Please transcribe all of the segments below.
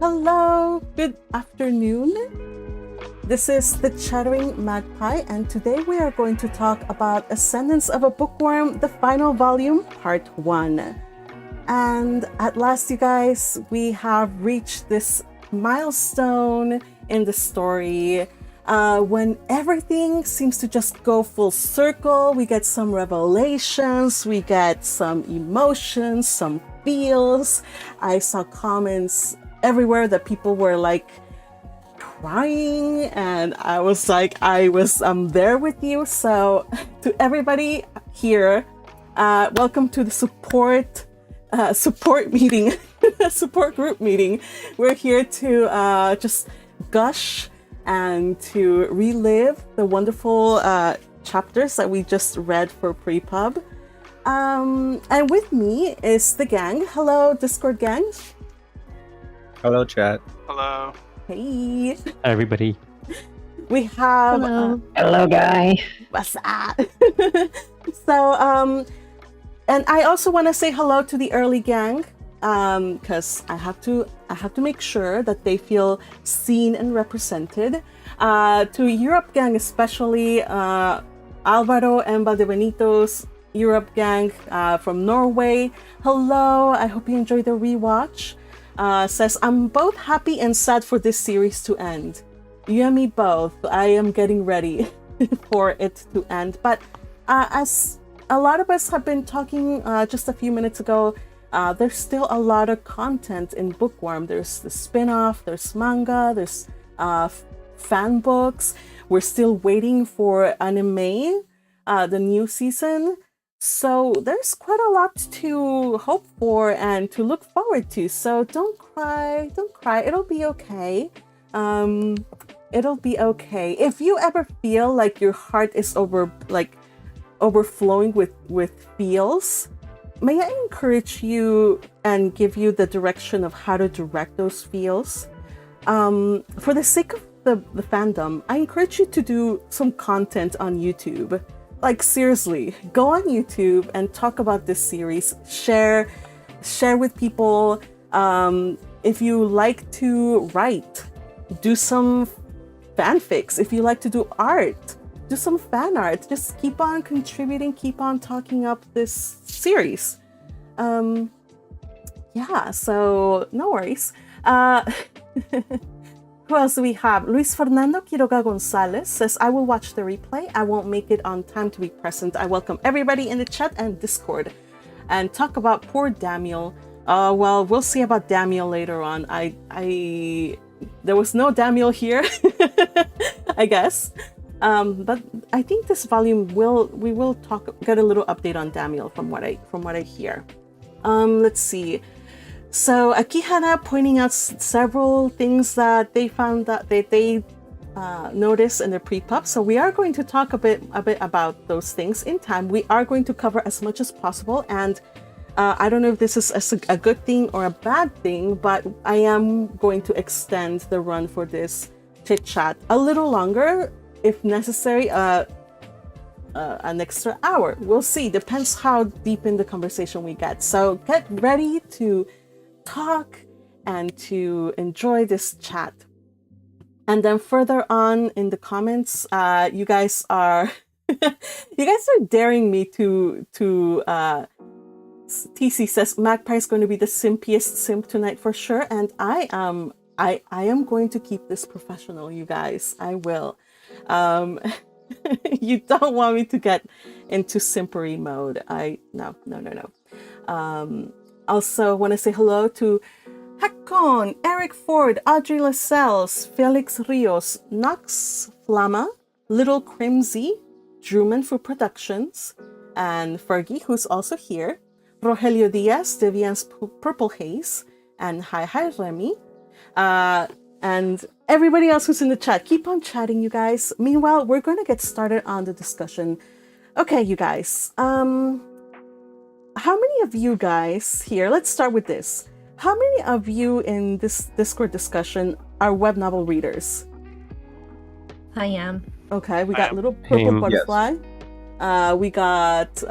Hello, good afternoon. This is the Chattering Magpie, and today we are going to talk about Ascendance of a Bookworm, the final volume, part 1. And at last, you guys, we have reached this milestone in the story when everything seems to just go full circle. We get some revelations, we get some emotions, some feels. I saw comments everywhere that people were like crying, and I was like, I'm there with you. So to everybody here, welcome to the support meeting, support group meeting. We're here to just gush and to relive the wonderful chapters that we just read for PrePub. And with me is the gang. Hello, Discord gang. Hello, chat. Hello. Hey. Hi, everybody. We have... Hello. Hello, guys. What's that? So, and I also want to say hello to the early gang, because I have to make sure that they feel seen and represented. To Europe gang, especially Alvaro and Valdebenito's Europe gang from Norway. Hello, I hope you enjoyed the rewatch. Says, I'm both happy and sad for this series to end. You and me both. I am getting ready for it to end. But as a lot of us have been talking just a few minutes ago, there's still a lot of content in Bookworm. There's the spin-off, there's manga, there's fan books. We're still waiting for anime, the new season. So there's quite a lot to hope for and to look forward to. So don't cry. It'll be okay. It'll be okay. If you ever feel like your heart is overflowing with feels, may I encourage you and give you the direction of how to direct those feels? For the sake of the fandom, I encourage you to do some content on YouTube. Like, seriously, go on YouTube and talk about this series. Share with people. If you like to write, do some fanfics. If you like to do art, do some fan art. Just keep on contributing, keep on talking up this series. Yeah, so no worries. Who else do we have? Luis Fernando Quiroga Gonzalez says, I will watch the replay. I won't make it on time to be present. I welcome everybody in the chat and Discord and talk about poor Damiel. Well, we'll see about Damiel later on. There was no Damiel here, I guess. But I think this volume we will get a little update on Damiel from what I hear. Let's see. So Akihara pointing out several things that they found that they noticed in the PrePub. So we are going to talk a bit about those things in time. We are going to cover as much as possible, and I don't know if this is a good thing or a bad thing, but I am going to extend the run for this chit chat a little longer, if necessary. An extra hour. We'll see. Depends how deep in the conversation we get. So get ready to talk and to enjoy this chat. And then further on in the comments, you guys are daring me to TC says Magpie is going to be the simpiest simp tonight for sure, and I am going to keep this professional, you guys. I will. You don't want me to get into simpery mode. No. Also want to say hello to Hakon, Eric Ford, Audrey Lascelles, Felix Rios, Nox Flama, Little Crimsy, Druman for Productions, and Fergie, who's also here, Rogelio Diaz, Deviant's Purple Haze, and Hi Remy, and everybody else who's in the chat. Keep on chatting, you guys. Meanwhile, we're going to get started on the discussion. Okay, you guys. How many of you guys here, let's start with this. How many of you in this Discord discussion are web novel readers? I am. Okay, we got Little Purple Butterfly. Yes. We got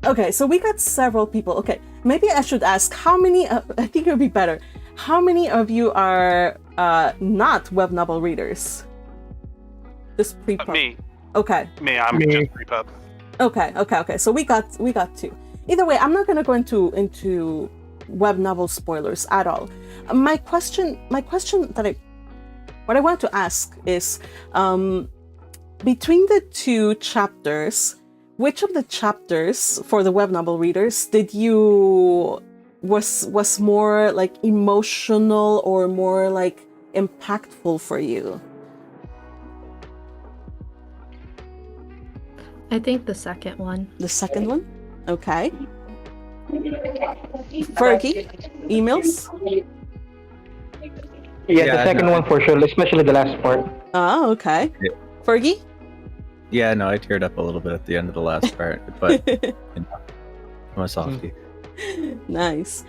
Okay, so we got several people. Okay, maybe I should ask how many. I think it would be better. How many of you are not web novel readers? Just PrePub. Me. Okay. Me. I'm Me. just PrePub. Okay. So we got two. Either way, I'm not gonna go into web novel spoilers at all. My question that what I want to ask is, between the two chapters, which of the chapters for the web novel readers did you was more like emotional or more like impactful for you? I think the second one. The second one? Okay. Fergie, emails? Yeah, Yeah, the second no. one for sure, especially the last part. Oh, okay. Yeah. Fergie? Yeah, no, I teared up a little bit at the end of the last part, but I'm a softie. Nice.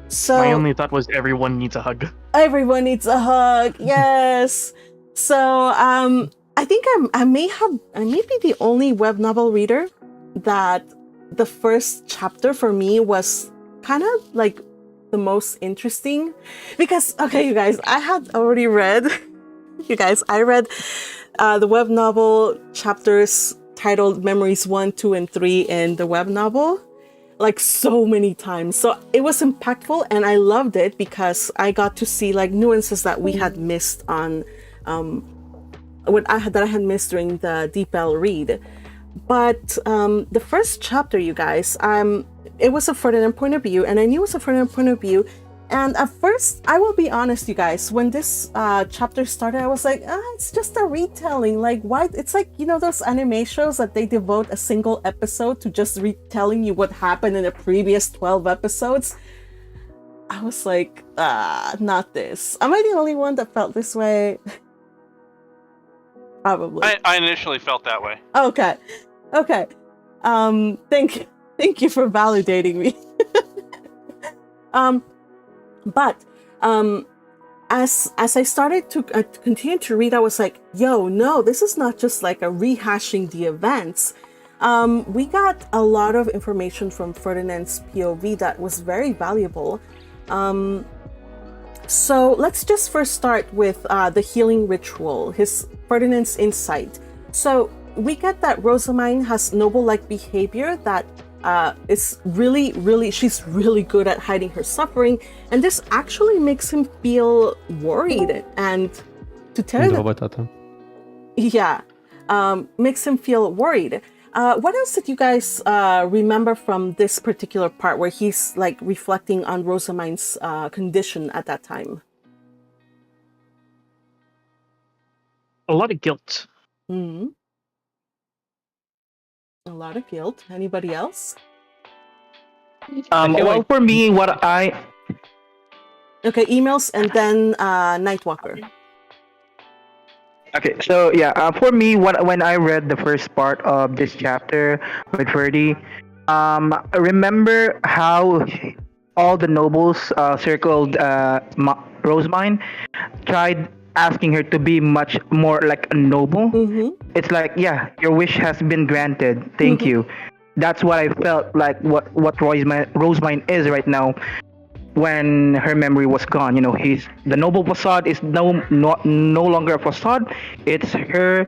So My only thought was everyone needs a hug. everyone needs a hug. Yes. So I think I may be the only web novel reader that the first chapter for me was kind of like the most interesting, because okay, you guys, I had already read I read the web novel chapters titled Memories 1, 2, and 3 in the web novel like so many times. So it was impactful and I loved it because I got to see like nuances that we had missed on that I had missed during the Deep L read. But the first chapter, you guys, it was a Ferdinand point of view, and I knew it was a Ferdinand point of view. And at first, I will be honest, you guys, when this chapter started, I was like, it's just a retelling. Like, why? It's like, you know, those anime shows that they devote a single episode to just retelling you what happened in the previous 12 episodes. I was like, not this. Am I the only one that felt this way? Probably. I initially felt that way. Okay. Thank you for validating me. But as I started to continue to read, I was like, yo, no, this is not just like a rehashing the events. We got a lot of information from Ferdinand's POV that was very valuable. So let's just first start with the healing ritual, Ferdinand's insight. So we get that Rozemyne has noble-like behavior that is she's really good at hiding her suffering, and this actually makes him feel worried. And to tell you makes him feel worried. What else did you guys remember from this particular part where he's like reflecting on Rozemyne's condition at that time? A lot of guilt. Mm-hmm. A lot of guilt. Anybody else? Well, for me, Okay, emails and then Nightwalker. Okay, so yeah, for me, when I read the first part of this chapter with Ferdy, I remember how all the nobles circled Rozemyne, tried asking her to be much more like a noble. Mm-hmm. It's like, yeah, your wish has been granted. Thank you. That's what I felt like. What Rozemyne is right now, when her memory was gone. You know, the noble facade is no longer a facade. It's her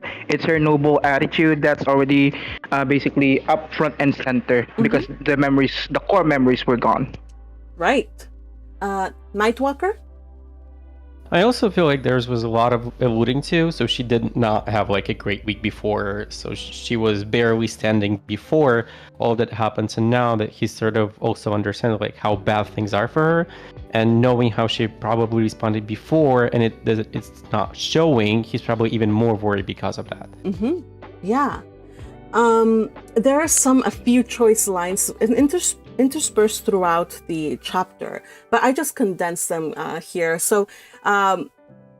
noble attitude that's already basically up front and center, because the core memories were gone. Right. Nightwalker? I also feel like theirs was a lot of alluding to, so she did not have like a great week before, so she was barely standing before all that happened, and now that he sort of also understands like how bad things are for her, and knowing how she probably responded before, and it's not showing, he's probably even more worried because of that. Yeah. There are a few choice lines interspersed throughout the chapter, but I just condensed them here. So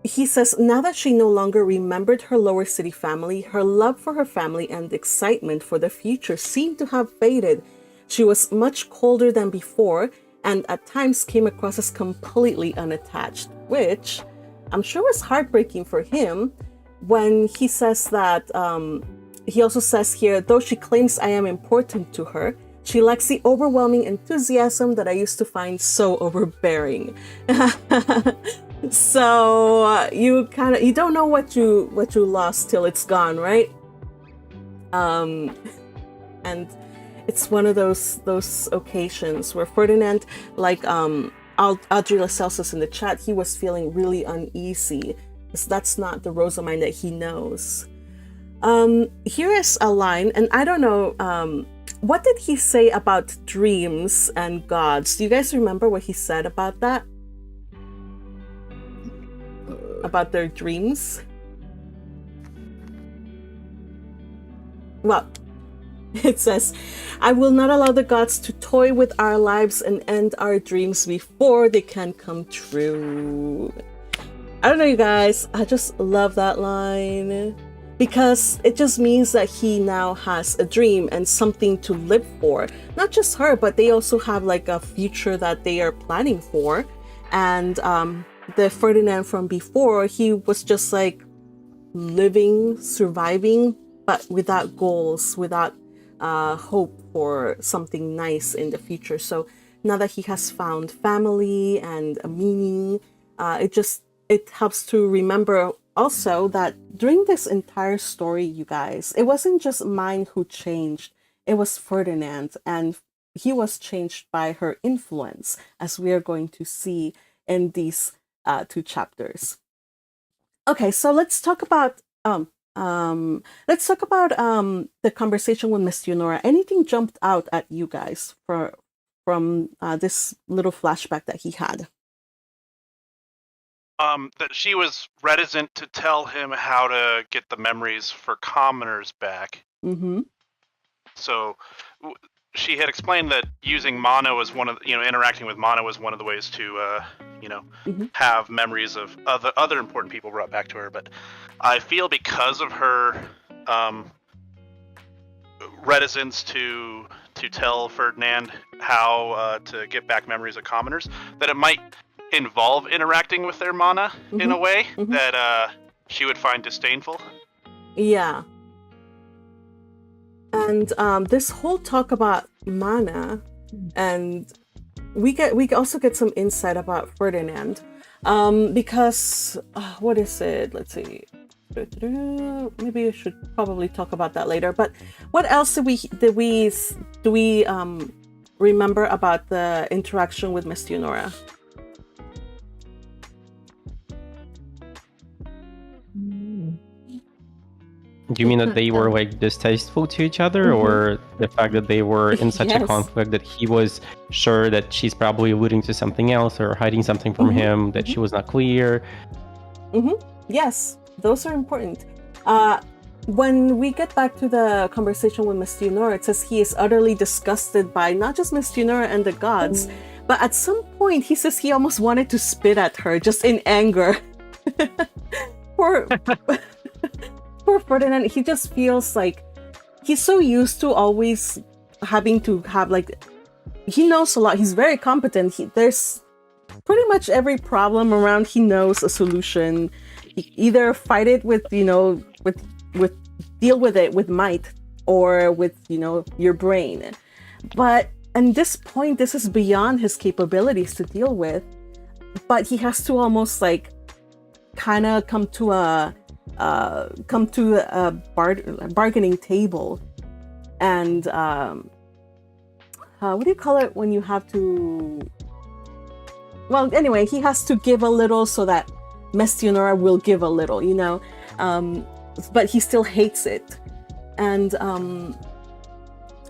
he says, now that she no longer remembered her lower city family, her love for her family and excitement for the future seemed to have faded. She was much colder than before, and at times came across as completely unattached, which I'm sure was heartbreaking for him when he says that, he also says here, though she claims I am important to her, She lacks the overwhelming enthusiasm that I used to find so overbearing. So you don't know what you lost till it's gone, right? And it's one of those occasions where Ferdinand, like Audrey tells us in the chat, he was feeling really uneasy because that's not the Rozemyne that he knows. Here is a line, and I don't know, what did he say about dreams and gods? Do you guys remember what he said about that? About their dreams? Well, it says, I will not allow the gods to toy with our lives and end our dreams before they can come true. I don't know, you guys, I just love that line because it just means that he now has a dream and something to live for. Not just her, but they also have like a future that they are planning for. And the Ferdinand from before, he was just like living, surviving, but without goals, without hope for something nice in the future. So now that he has found family and a meaning, it helps to remember also that during this entire story, you guys, it wasn't just mine who changed, it was Ferdinand, and he was changed by her influence, as we are going to see in these 2 chapters. Okay, so let's talk about the conversation with Mestionora. Anything jumped out at you guys from this little flashback that he had? That she was reticent to tell him how to get the memories for commoners back. Mm-hmm. So she had explained that using mana was one of interacting with mana was one of the ways to have memories of other important people brought back to her. But I feel because of her reticence to tell Ferdinand how to get back memories of commoners, that it might involve interacting with their mana in a way that she would find disdainful. Yeah. And this whole talk about mana, and we also get some insight about Ferdinand, because what is it? Let's see. Maybe I should probably talk about that later. But what else do we remember about the interaction with Mestionora? Do you mean that they were like distasteful to each other, or the fact that they were in such a conflict that he was sure that she's probably alluding to something else or hiding something from him, that she was not clear? Yes, those are important. When we get back to the conversation with Mestionora, it says he is utterly disgusted by not just Mestionora and the gods, but at some point he says he almost wanted to spit at her just in anger. Poor Ferdinand, he just feels like he's so used to always having to have, like, he knows a lot, he's very competent, there's pretty much every problem around, he knows a solution. He either fight it with deal with it with might, or with your brain. But at this point, this is beyond his capabilities to deal with, but he has to almost like kind of come to a bargaining table, and what do you call it when you have to? Well, anyway, he has to give a little so that Mestionora will give a little, but he still hates it, and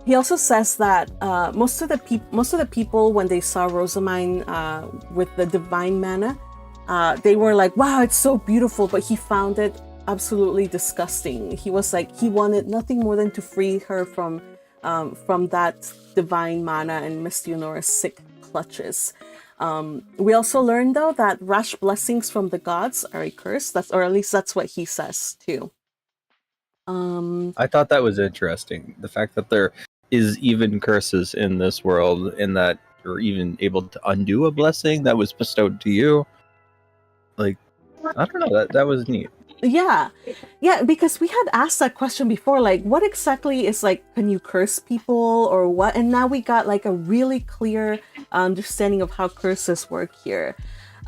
he also says that most of the people when they saw Rozemyne with the divine mana, they were like, wow, it's so beautiful, but he found it absolutely disgusting. He was like, he wanted nothing more than to free her from that divine mana and Mestionora's sick clutches. We also learned, though, that rash blessings from the gods are a curse. Or at least that's what he says too. I thought that was interesting. The fact that there is even curses in this world, and that you're even able to undo a blessing that was bestowed to you. Like, I don't know, that was neat. Yeah, because we had asked that question before, like, what exactly is, like, can you curse people or what? And now we got, like, a really clear understanding of how curses work here.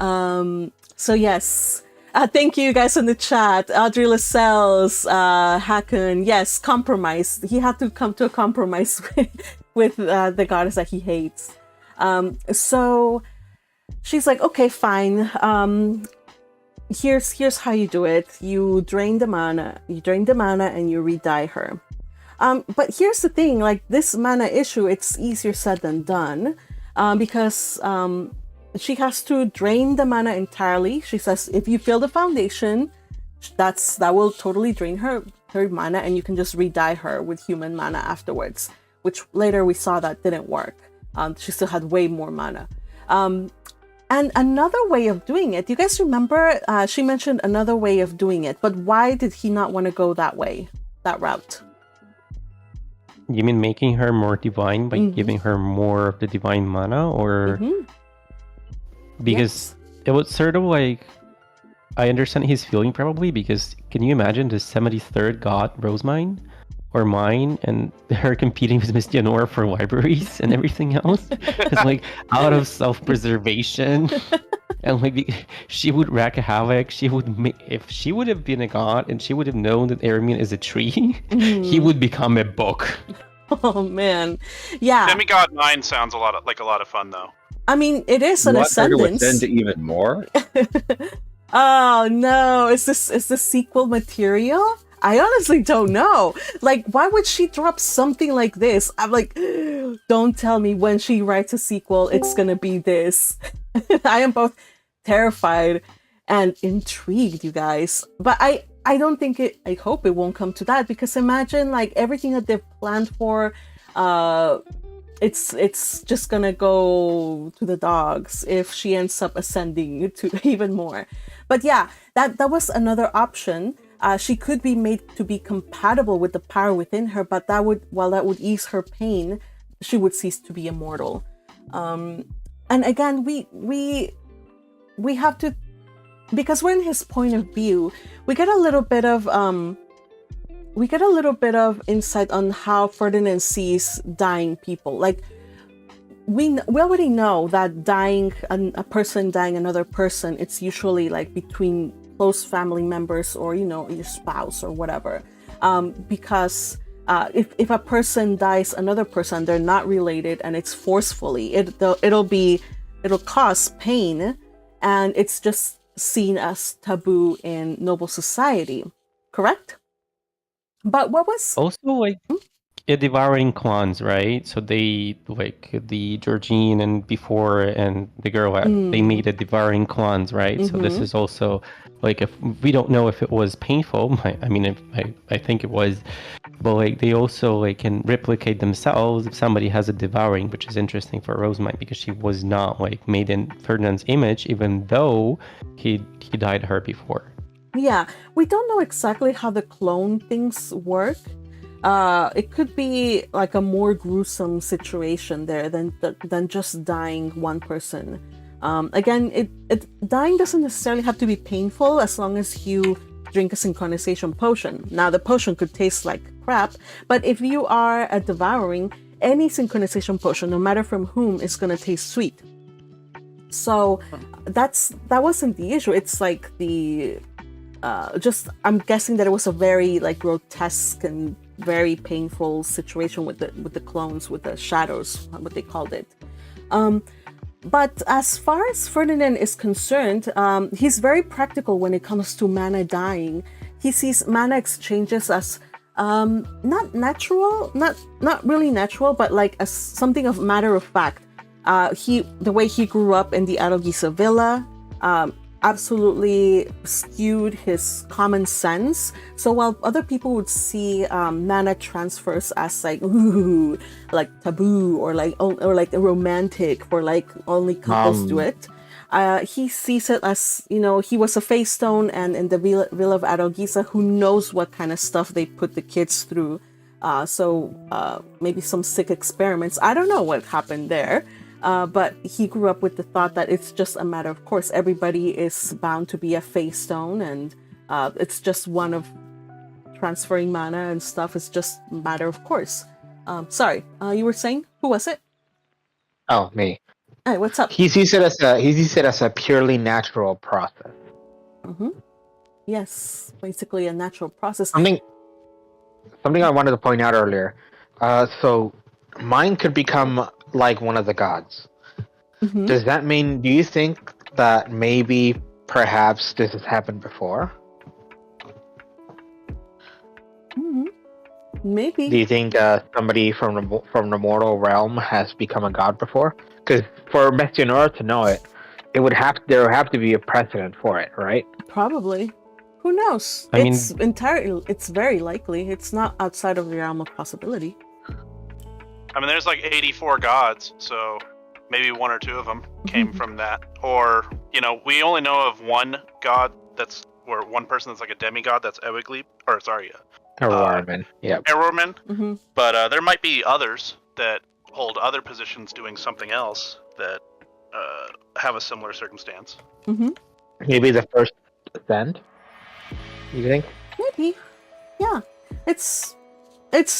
So yes, thank you guys in the chat. Audrey Lascelles, Hakun, yes, compromise. He had to come to a compromise with the goddess that he hates. So she's like, okay, fine. Here's how you do it. You drain the mana and you re-dye her. But here's the thing, like, this mana issue, it's easier said than done, because she has to drain the mana entirely. She says if you fill the foundation, that will totally drain her mana, and you can just re-dye her with human mana afterwards, which later we saw that didn't work. She still had way more mana. And another way of doing it, you guys remember, she mentioned another way of doing it, but why did he not want to go that route? You mean making her more divine by giving her more of the divine mana, or because it was sort of like, I understand his feeling probably, because can you imagine the 73rd god Rozemyne or mine and her competing with Mestionora for libraries and everything else? It's like out of self-preservation, and like she would wreak havoc. She would if she would have been a god and she would have known that Eremine is a tree, he would become a book. Oh man, yeah. Demigod 9 sounds like a lot of fun though. I mean, it is an ascendance. Ascend to even more? Oh no, is this sequel material? I honestly don't know. Like, why would she drop something like this? I'm like, don't tell me when she writes a sequel, it's gonna be this. I am both terrified and intrigued, you guys. But I don't think I hope it won't come to that, because imagine, like, everything that they've planned for, it's just gonna go to the dogs if she ends up ascending to even more. But yeah, that was another option. She could be made to be compatible with the power within her, but while that would ease her pain, she would cease to be immortal. And again, we have to, because we're in his point of view, we get a little bit of insight on how Ferdinand sees dying people. Like, we already know that dying a person dying another person, it's usually like between close family members or, you know, your spouse or whatever, because if a person dies another person, they're not related and it's forcefully, it'll cause pain, and it's just seen as taboo in noble society, correct? But what was also like devouring clans, right? So they, like, the Georgine and before and the girl, they made a devouring clans, right? So this is also like, if we don't know if it was painful, I mean, I think it was, but like they also like can replicate themselves if somebody has a devouring, which is interesting for Rozemyne because she was not like made in Ferdinand's image, even though he died her before. Yeah, we don't know exactly how the clone things work. It could be like a more gruesome situation there than just dying one person. Again, dying doesn't necessarily have to be painful as long as you drink a synchronization potion. Now, the potion could taste like crap, but if you are a devouring, any synchronization potion, no matter from whom, is going to taste sweet. So that wasn't the issue. It's like I'm guessing that it was a very like grotesque and very painful situation with the clones, with the shadows, what they called it. But as far as Ferdinand is concerned, he's very practical when it comes to mana dying. He sees mana exchanges as not natural, not really natural, but like as something of matter of fact. The way he grew up in the Arogisa villa absolutely skewed his common sense. So while other people would see mana transfers as like ooh, like taboo or like romantic for like only couples do it, he sees it as, you know, he was a face stone, and in the villa of Arogisa, who knows what kind of stuff they put the kids through. So maybe some sick experiments. I don't know what happened there. But he grew up with the thought that it's just a matter of course. Everybody is bound to be a face stone, and It's just one of transferring mana and stuff. It's just a matter of course. Sorry, you were saying? Who was it? Oh, me. Hey, what's up? He sees it as a purely natural process. Mm-hmm. Yes, basically a natural process. Something I wanted to point out earlier. So mine could become like one of the gods. Mm-hmm. Does that mean? Do you think that maybe, perhaps, this has happened before? Mm-hmm. Maybe. Do you think somebody from the mortal realm has become a god before? Because for Mestionora to know it, there would have to be a precedent for it, right? Probably. Who knows? It's very likely. It's not outside of the realm of possibility. I mean, there's like 84 gods, so maybe one or two of them came from that. Or, we only know of one god or one person that's like a demigod, that's Ewigleep, or sorry, Errorman. Yeah. Errorman. Mm-hmm. But there might be others that hold other positions doing something else that have a similar circumstance. Mm-hmm. Maybe the first ascend. You think? Maybe. Yeah. It's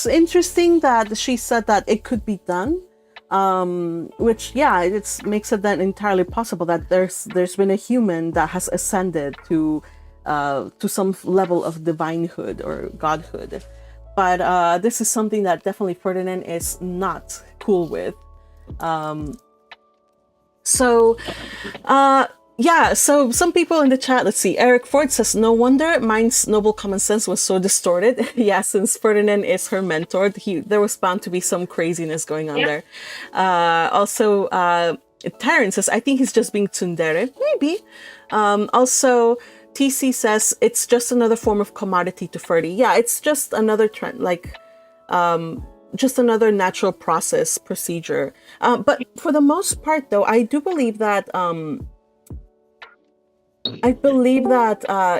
interesting that she said that it could be done. Which it makes it then entirely possible that there's been a human that has ascended to some level of divinehood or godhood. But this is something that definitely Ferdinand is not cool with. So some people in the chat, let's see, Eric Ford says, no wonder mine's noble common sense was so distorted. Yeah, since Ferdinand is her mentor, there was bound to be some craziness going on there. Also, Terrence says, I think he's just being tsundere. Maybe. Also, TC says, it's just another form of commodity to Ferdy. Yeah, it's just another trend, just another natural procedure. But for the most part, though, I do believe that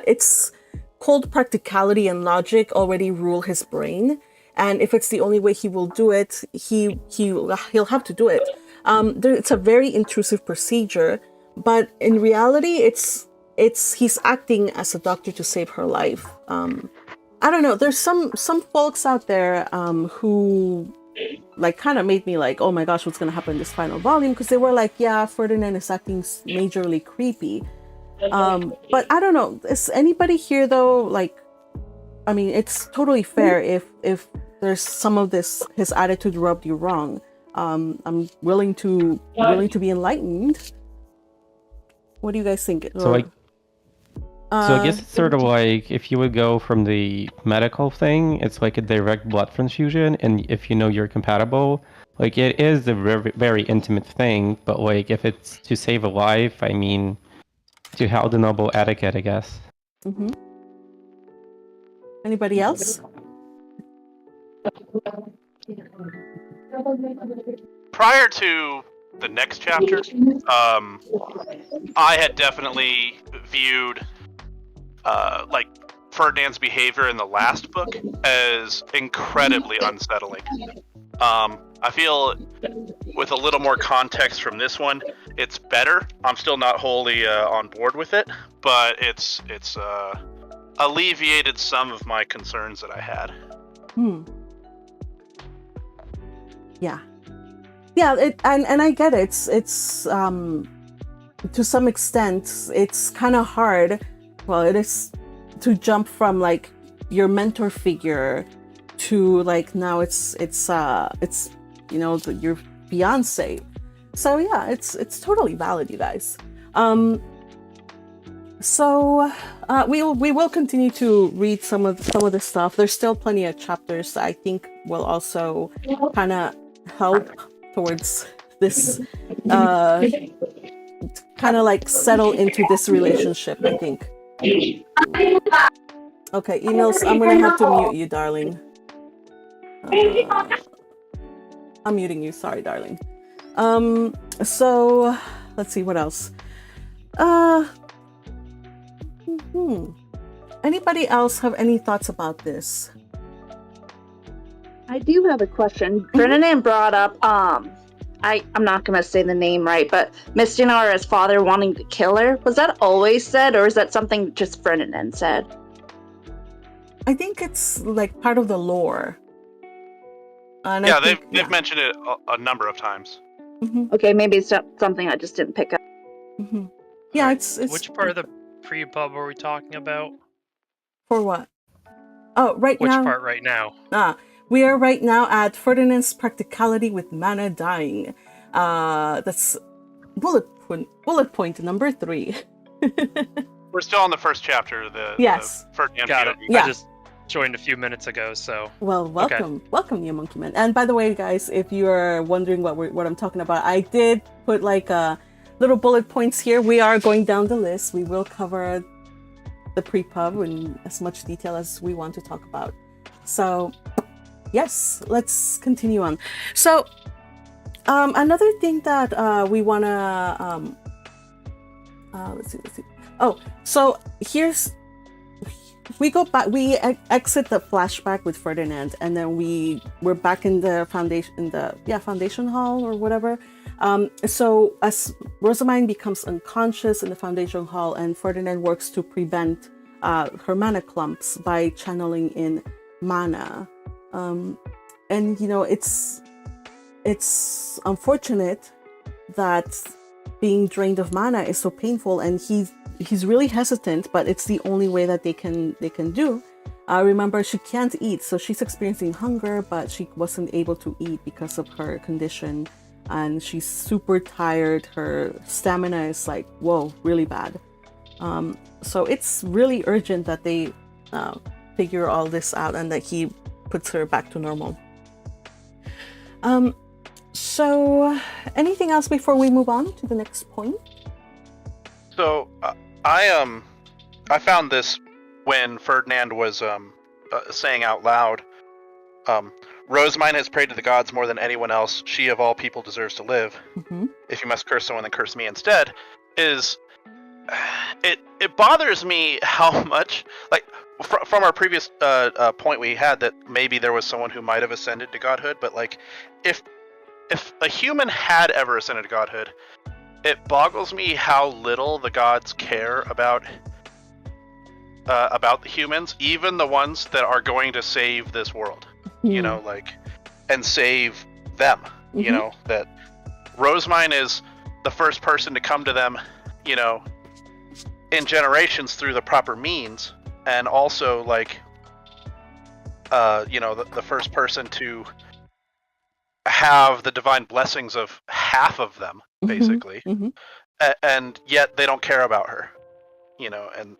it's cold practicality and logic already rule his brain, and if it's the only way he will do it, he'll have to do it. It's a very intrusive procedure, but in reality, he's acting as a doctor to save her life. I don't know. There's some folks out there who kind of made me like, oh my gosh, what's gonna happen in this final volume? Because they were like, yeah, Ferdinand is acting majorly creepy. But I don't know. Is anybody here though? I mean, it's totally fair if there's some of his attitude rubbed you wrong. I'm willing to be enlightened. What do you guys think? So I guess it's sort of like if you would go from the medical thing, it's like a direct blood transfusion, and if you know you're compatible, it is a very, very intimate thing. But if it's to save a life, I mean, to how the noble etiquette, I guess. Mm-hmm. Anybody else? Prior to the next chapter, I had definitely viewed Ferdinand's behavior in the last book as incredibly unsettling. I feel with a little more context from this one, it's better. I'm still not wholly on board with it, but it's alleviated some of my concerns that I had. Yeah, and I get it. It's to some extent it's kind of hard. Well, it is to jump from your mentor figure to now it's your fiance. So yeah, it's totally valid, you guys. So we will continue to read some of the stuff. There's still plenty of chapters that I think will also kind of help towards this kind of settle into this relationship, I think. Okay, emails, I'm gonna have to mute you, darling. I'm muting you, sorry, darling. So let's see what else. Anybody else have any thoughts about this? I do have a question. Ferdinand brought up I'm not gonna say the name right, but Mestionora's father wanting to kill her. Was that always said, or is that something just Ferdinand said? I think it's like part of the lore. And yeah, they've mentioned it a number of times. Mm-hmm. Okay, maybe it's something I just didn't pick up. Mm-hmm. Yeah, right. it's Which part of the PrePub are we talking about? For what? Oh, right Which now. part right now? We are right now at Ferdinand's practicality with mana dying. That's bullet point number 3. We're still on the first chapter. Yes. The Ferdinand Got it. POV. Yeah. I just joined a few minutes ago, so. Well, welcome, you monkey man. And by the way, guys, if you are wondering what I'm talking about, I did put like little bullet points here. We are going down the list. We will cover the PrePub in as much detail as we want to talk about. So, yes, let's continue on. So, another thing that we wanna let's see. Oh, so we go back. We exit the flashback with Ferdinand, and then we're back in the foundation hall or whatever. So as Rozemyne becomes unconscious in the foundation hall, and Ferdinand works to prevent her mana clumps by channeling in mana. And you know, it's unfortunate that being drained of mana is so painful, and he's really hesitant, but it's the only way that they can do. Remember, she can't eat, so she's experiencing hunger, but she wasn't able to eat because of her condition, and she's super tired. Her stamina is like, whoa, really bad. So it's really urgent that they figure all this out and that he puts her back to normal. So anything else before we move on to the next point? So I found this when Ferdinand was saying out loud, Rozemyne has prayed to the gods more than anyone else. She of all people deserves to live. Mm-hmm. If you must curse someone, then curse me instead. It bothers me how much, like, from our previous point we had, that maybe there was someone who might have ascended to godhood, but like, if a human had ever ascended to godhood, it boggles me how little the gods care about the humans, even the ones that are going to save this world. Mm-hmm. You know, like, and save them. Mm-hmm. You know, that Rozemyne is the first person to come to them, you know, in generations through the proper means, and also like, you know, the first person to have the divine blessings of half of them, basically. Mm-hmm. And yet they don't care about her, you know, and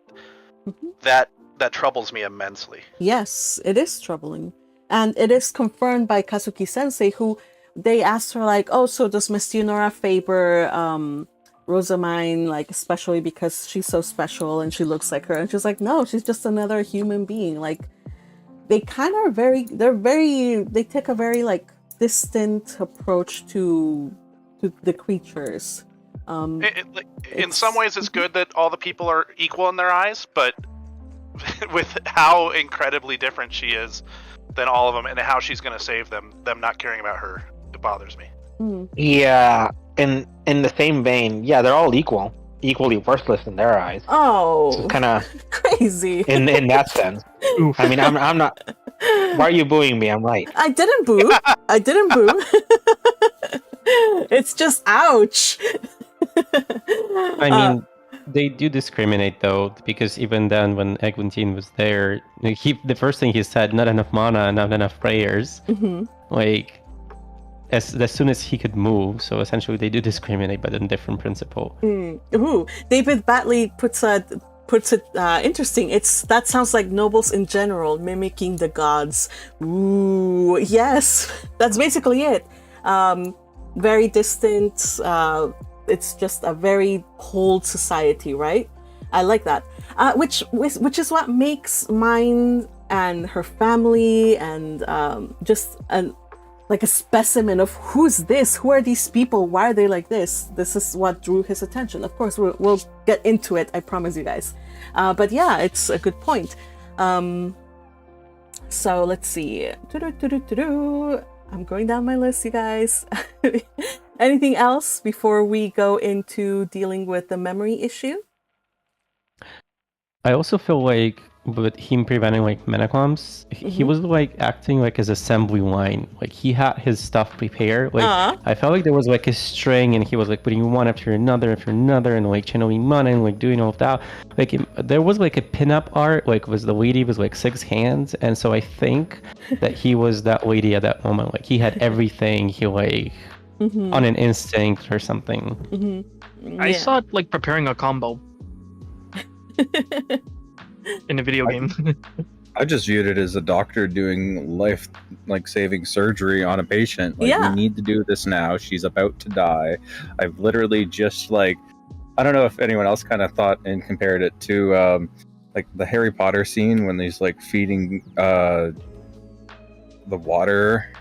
mm-hmm. that troubles me immensely. Yes, it is troubling. And it is confirmed by Kazuki Sensei, who they asked her like, oh, so does Mestionora favor Rozemyne, like, especially because she's so special and she looks like her? And she's like, no, she's just another human being. Like, they kind of they take a very like distant approach to the creatures. In some ways it's good that all the people are equal in their eyes, but with how incredibly different she is than all of them, and how she's going to save them not caring about her, it bothers me. Mm. Yeah, in the same vein, yeah, they're all equally worthless in their eyes. Oh, so it's kind of crazy in that sense. I mean, I'm not. Why are you booing me? I'm right. I didn't boo. I didn't boo. It's just ouch. I mean, they do discriminate though, because even then, when Egwantine was there, the first thing he said, not enough mana, not enough prayers. Mm-hmm. Like, as soon as he could move, so essentially they do discriminate, but in a different principle. Ooh, David Batley puts it interesting. That sounds like nobles in general mimicking the gods. Ooh, yes, that's basically it. Very distant. It's just a very cold society, right? I like that. Which is what makes mine and her family and just like a specimen of who's this? Who are these people? Why are they like this? This is what drew his attention. Of course, we'll get into it. I promise you guys. But yeah, it's a good point. So let's see. I'm going down my list, you guys. Anything else before we go into dealing with the memory issue? I also feel like with him preventing like Menaclams, he was like acting like his assembly line. Like he had his stuff prepared. Like I felt like there was like a string, and he was like putting one after another, and like channeling mana and like doing all of that. Like there was like a pinup art, like was the lady was like 6 hands, and so I think that he was that lady at that moment. Like he had everything. He like on an instinct or something. I saw it like preparing a combo. In a video game. I just viewed it as a doctor doing life like saving surgery on a patient. Like, we need to do this now. She's about to die. I've literally just like, I don't know if anyone else kind of thought and compared it to like the Harry Potter scene when he's like feeding the water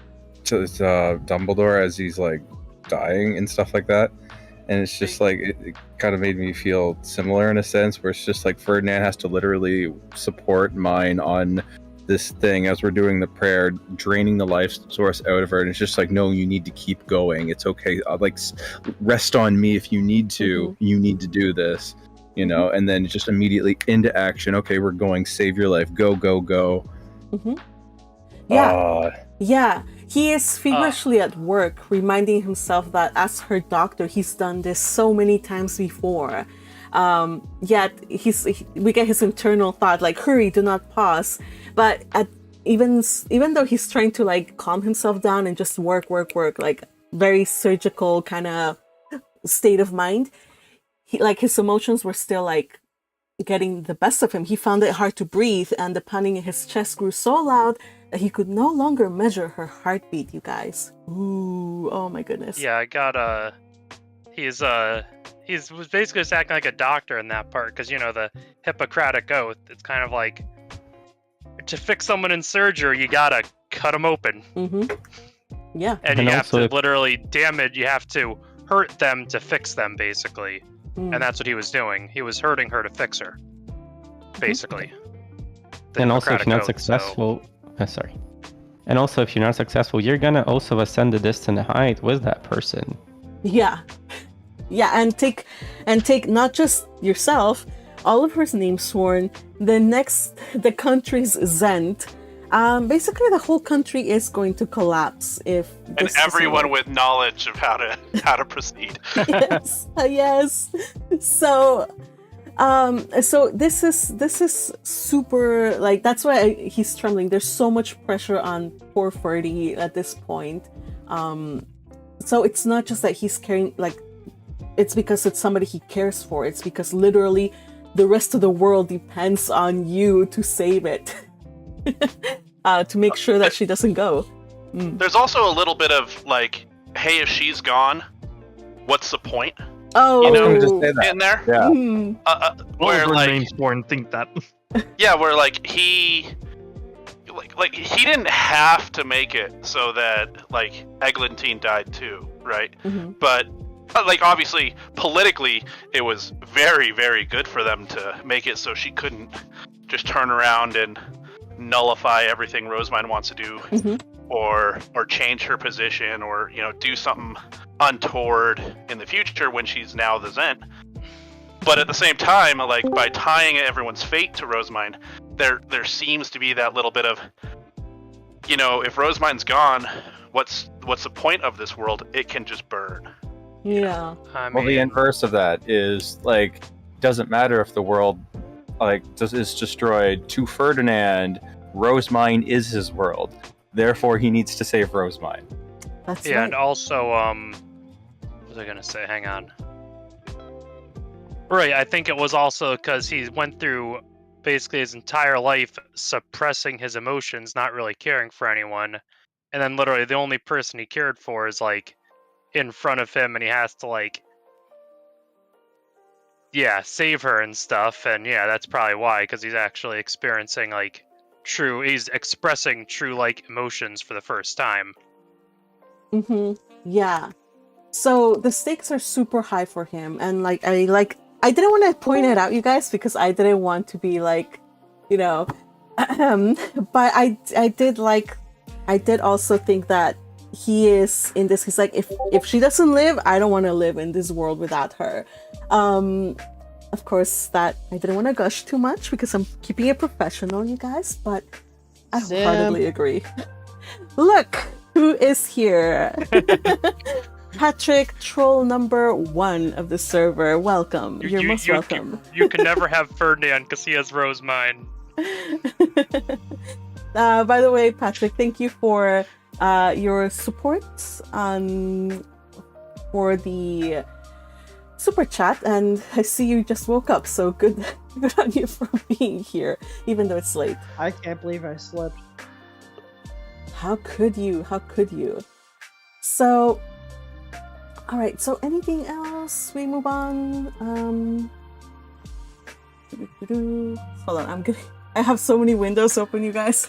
to Dumbledore as he's like dying and stuff like that. And it's just like, it kind of made me feel similar in a sense, where it's just like Ferdinand has to literally support mine on this thing as we're doing the prayer, draining the life source out of her. And it's just like, no, you need to keep going. It's okay. Like, rest on me if you need to. You need to do this, you know? And then just immediately into action. Okay, we're going. Save your life. Go, go, go. Yeah. He is feverishly at work, reminding himself that as her doctor, he's done this so many times before. Yet we get his internal thought like, hurry, do not pause. But even though he's trying to like calm himself down and just work, like very surgical kind of state of mind, his emotions were still like getting the best of him. He found it hard to breathe, and the pounding in his chest grew so loud that he could no longer measure her heartbeat, you guys. Ooh, oh my goodness. Yeah, I got he was basically just acting like a doctor in that part, because, you know, the Hippocratic Oath, it's kind of like, to fix someone in surgery, you gotta cut them open. Yeah. And you have to literally you have to hurt them to fix them, basically. And that's what he was doing. He was hurting her to fix her, basically. And also, if you're not successful... And also, if you're not successful, you're gonna also ascend the distant height with that person. Yeah, and take not just yourself, Oliver's name sworn, the country's Zent. Basically, the whole country is going to collapse if. And everyone with knowledge of how to proceed. Yes. So this is super, like, that's why he's trembling. There's so much pressure on poor Ferdy at this point. So it's not just that he's caring, like, it's because it's somebody he cares for. It's because literally the rest of the world depends on you to save it. To make sure that she doesn't go. There's also a little bit of like, hey, if she's gone, what's the point? Oh, you know, just say that. In there, where like think that. Yeah, where like he didn't have to make it so that like Eglantine died too, right? But like obviously politically, it was very, very good for them to make it so she couldn't just turn around and nullify everything Rozemyne wants to do. Or change her position, or, you know, do something untoward in the future when she's now the Zent. But at the same time, like, by tying everyone's fate to Rozemyne, there seems to be that little bit of, you know, if Rozemyne's gone, what's the point of this world? It can just burn. Yeah. Well, the inverse of that is like, doesn't matter if the world like is destroyed. To Ferdinand, Rozemyne is his world. Therefore, he needs to save Rozemyne. That's right. right. And also, what was I gonna say? Hang on. Right, I think it was also because he went through basically his entire life suppressing his emotions, not really caring for anyone, and then literally the only person he cared for is like in front of him, and he has to like, save her and stuff, and that's probably why, because he's actually experiencing like he's expressing true like emotions for the first time. Yeah. So the stakes are super high for him, and I didn't want to point it out, you guys, because I didn't want to be like, you know, but I did also think that he is in this. He's like, if she doesn't live, I don't want to live in this world without her. Of course, that I didn't want to gush too much because I'm keeping it professional, you guys. But I wholeheartedly agree. Look who is here. Patrick, troll number 1 of the server. Welcome. You're most welcome. You can never have Ferdinand because he has Rozemyne. By the way, Patrick, thank you for your support for the super chat, and I see you just woke up, so good on you for being here, even though it's late. I can't believe I slept. How could you? How could you? So, all right. So, anything else? We move on. Hold on. I have so many windows open, you guys.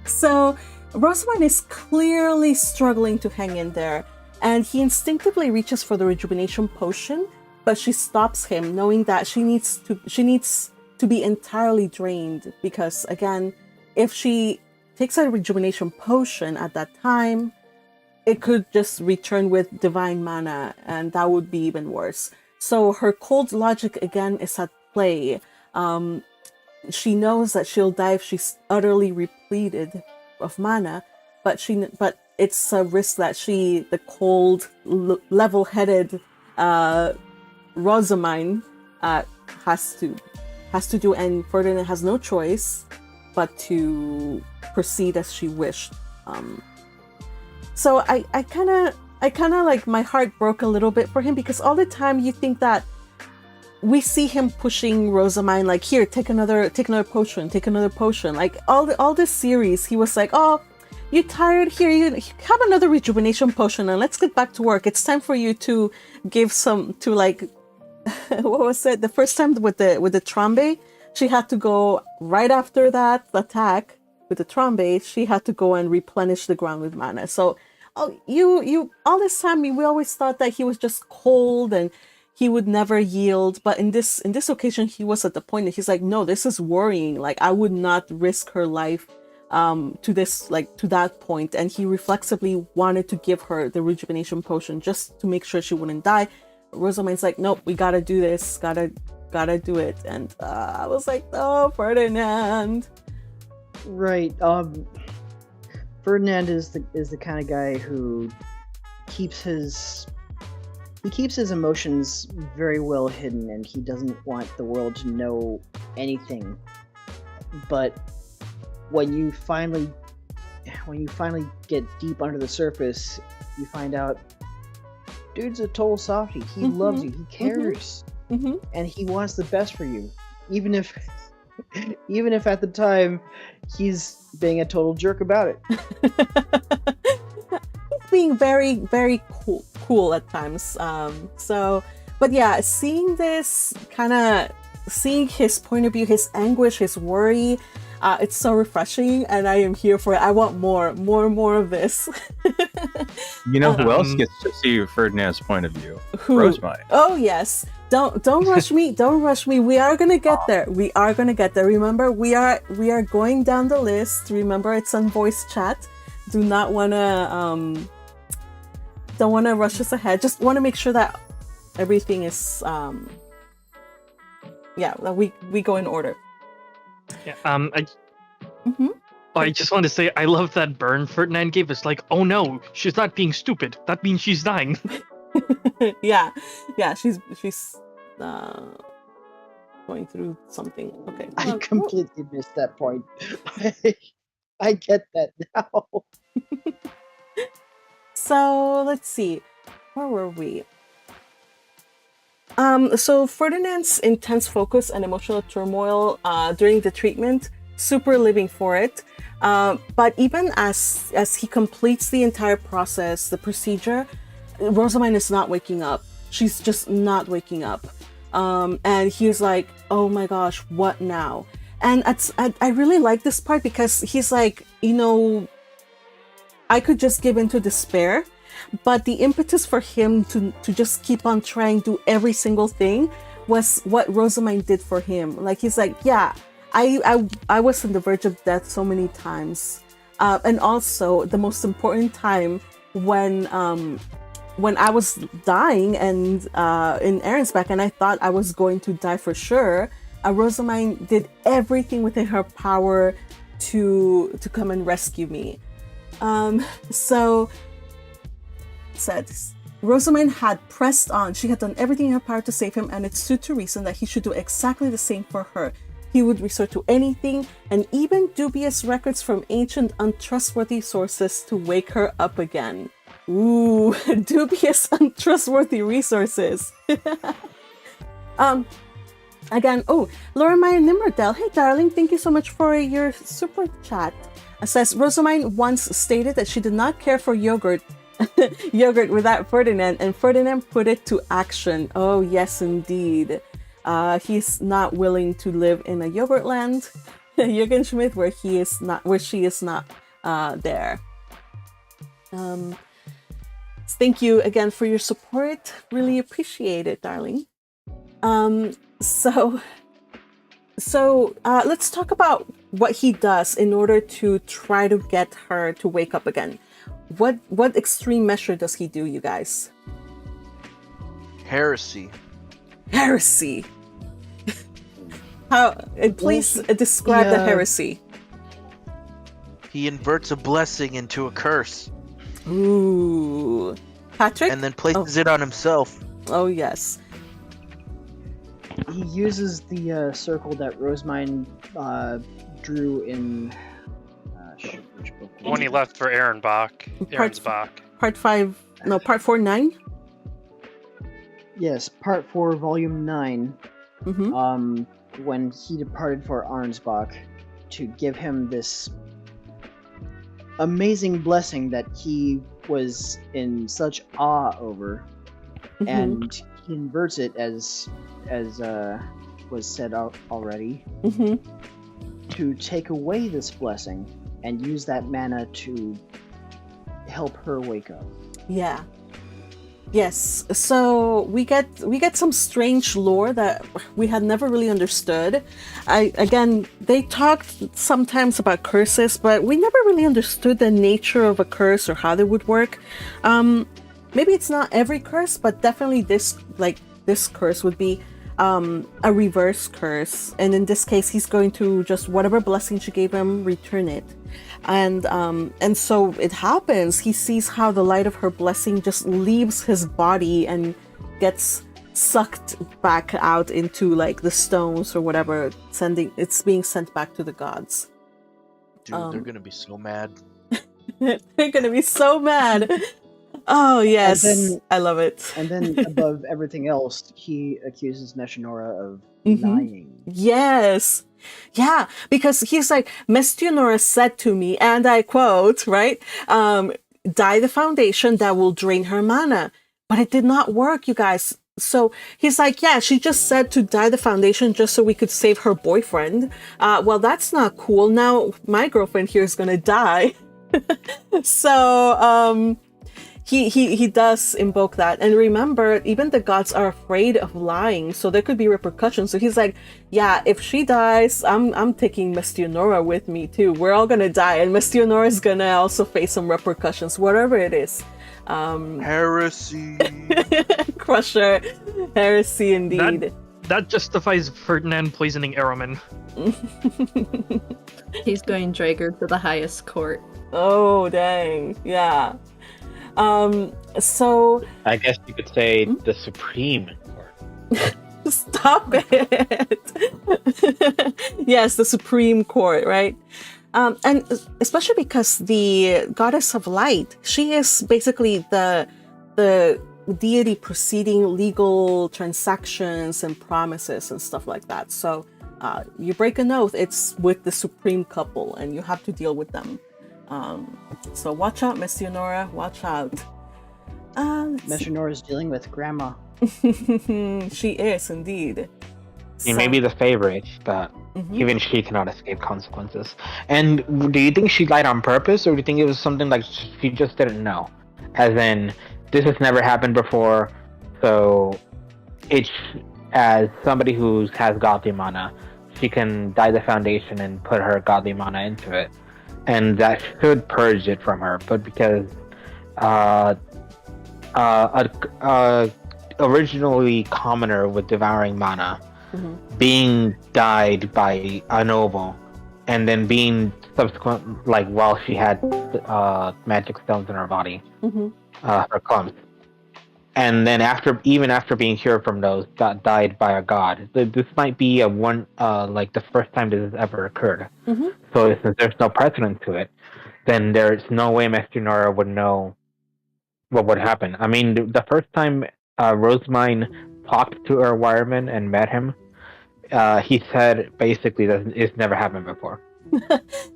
So, Rozemyne is clearly struggling to hang in there, and he instinctively reaches for the rejuvenation potion, but she stops him, knowing that she needs to be entirely drained, because again, if she takes a rejuvenation potion at that time, it could just return with divine mana, and that would be even worse. So her cold logic again is at play. She knows that she'll die if she's utterly repleted of mana, but it's a risk that the cold, level-headed Rozemyne has to do, and Ferdinand has no choice but to proceed as she wished. So I kind of like, my heart broke a little bit for him, because all the time you think that we see him pushing Rozemyne, like, here, take another potion. Like all this series, he was like, oh, you tired? Here, you have another rejuvenation potion, and let's get back to work. It's time for you to give some to, like, what was it? The first time with the Trombe, she had to go right after that attack with the Trombe. She had to go and replenish the ground with mana. So, you all this time we always thought that he was just cold and he would never yield. But in this occasion, he was at the point that he's like, no, this is worrying. Like, I would not risk her life to that point. And he reflexively wanted to give her the rejuvenation potion just to make sure she wouldn't die. Rozemyne's like, nope, we gotta do this, gotta do it. And I was like, oh, Ferdinand. Right. Ferdinand is the kind of guy who keeps his emotions very well hidden, and he doesn't want the world to know anything. But when you finally get deep under the surface, you find out dude's a total softie. He loves you. He cares. And he wants the best for you. Even if at the time he's being a total jerk about it. Being very, very cool at times. But yeah, seeing his point of view, his anguish, his worry, it's so refreshing, and I am here for it. I want more of this. You know who else gets to see Ferdinand's point of view? Who? Rozemyne. Oh yes. Don't rush me. Don't rush me. We are gonna get there. We are gonna get there. Remember, we are going down the list. Remember, it's on voice chat. Do not wanna don't wanna rush us ahead. Just want to make sure that everything is that we go in order. Yeah. I just want to say I love that burn Ferdinand gave us. Like, oh no, she's not being stupid. That means she's dying. yeah, she's going through something. Okay, I completely missed that point. I get that now. So let's see, where were we? So Ferdinand's intense focus and emotional turmoil during the treatment, super living for it. But even as he completes the entire process, the procedure, Rozemyne is not waking up. She's just not waking up. And he's like, oh my gosh, what now? And I really like this part, because he's like, I could just give into despair, but the impetus for him to just keep on trying to do every single thing was what Rozemyne did for him. Like, he's like, yeah, I was on the verge of death so many times. And also, the most important time when I was dying and in Arensback, and I thought I was going to die for sure, Rozemyne did everything within her power to come and rescue me. So said Rozemyne had pressed on. She had done everything in her power to save him, and it stood to reason that he should do exactly the same for her. He would resort to anything, and even dubious records from ancient, untrustworthy sources to wake her up again. Ooh, dubious, untrustworthy resources. Again, Loremai Nimrodel, hey darling, thank you so much for your super chat. It says, Rozemyne once stated that she did not care for yogurt without Ferdinand, and Ferdinand put it to action. Oh yes, indeed. He's not willing to live in a yogurt land, Jürgen Schmidt, where she is not there. Thank you again for your support. Really appreciate it, darling. So let's talk about what he does in order to try to get her to wake up again. What extreme measure does he do, you guys? Heresy. Heresy. How? Please describe the heresy. He inverts a blessing into a curse. Ooh. Patrick? And then places it on himself. Oh, yes. He uses the circle that Rozemyne drew in... which book? When he left for Ehrenbach. Part 4-9? Yes, Part 4, Volume 9. Mm-hmm. When he departed for Arnsbach to give him this amazing blessing that he was in such awe over, and he inverts it as was said already, to take away this blessing and use that mana to help her wake up. Yeah. Yes, so we get some strange lore that we had never really understood. They talked sometimes about curses, but we never really understood the nature of a curse or how they would work. Maybe it's not every curse, but definitely this curse would be a reverse curse, and in this case, he's going to just whatever blessing she gave him, return it. And so it happens. He sees how the light of her blessing just leaves his body and gets sucked back out into like the stones or whatever. It's being sent back to the gods. Dude, they're gonna be so mad. They're gonna be so mad. Oh yes, I love it. And then above everything else, he accuses Mestionora of lying. Yes. Yeah, because he's like, Mestionora said to me, and I quote, right? Dye the foundation that will drain her mana. But it did not work, you guys. So he's like, yeah, she just said to dye the foundation just so we could save her boyfriend. Well, that's not cool. Now my girlfriend here is gonna die. So he does invoke that. And remember, even the gods are afraid of lying, so there could be repercussions. So he's like, yeah, if she dies, I'm taking Mestionora with me too. We're all gonna die, and Mestionora is gonna also face some repercussions, whatever it is. Heresy. Crusher. Heresy indeed. That justifies Ferdinand poisoning Eroman. He's going Draeger to the highest court. Oh dang. Yeah. So I guess you could say the Supreme Court. Stop it. Yes, the Supreme Court, right? And especially because the Goddess of Light, she is basically the deity preceding legal transactions and promises and stuff like that. So you break an oath, it's with the Supreme Couple, and you have to deal with them. So watch out, Mestionora, watch out. Mestionora is dealing with Grandma. She is indeed. She may be the favorite, but even she cannot escape consequences. And do you think she lied on purpose, or do you think it was something like she just didn't know? As in, this has never happened before, so it's as somebody who has godly mana, she can dye the foundation and put her godly mana into it. And that should purge it from her, but because originally commoner with devouring mana, being dyed by a noble, and then being subsequent, like while she had magic stones in her body, her clumps, and then after being cured from those, got died by a god. This might be like the first time this has ever occurred. So since there's no precedent to it, then there's no way Mestionora would know what would happen. I mean, the first time Rozemyne talked to her wireman and met him, he said basically that it's never happened before.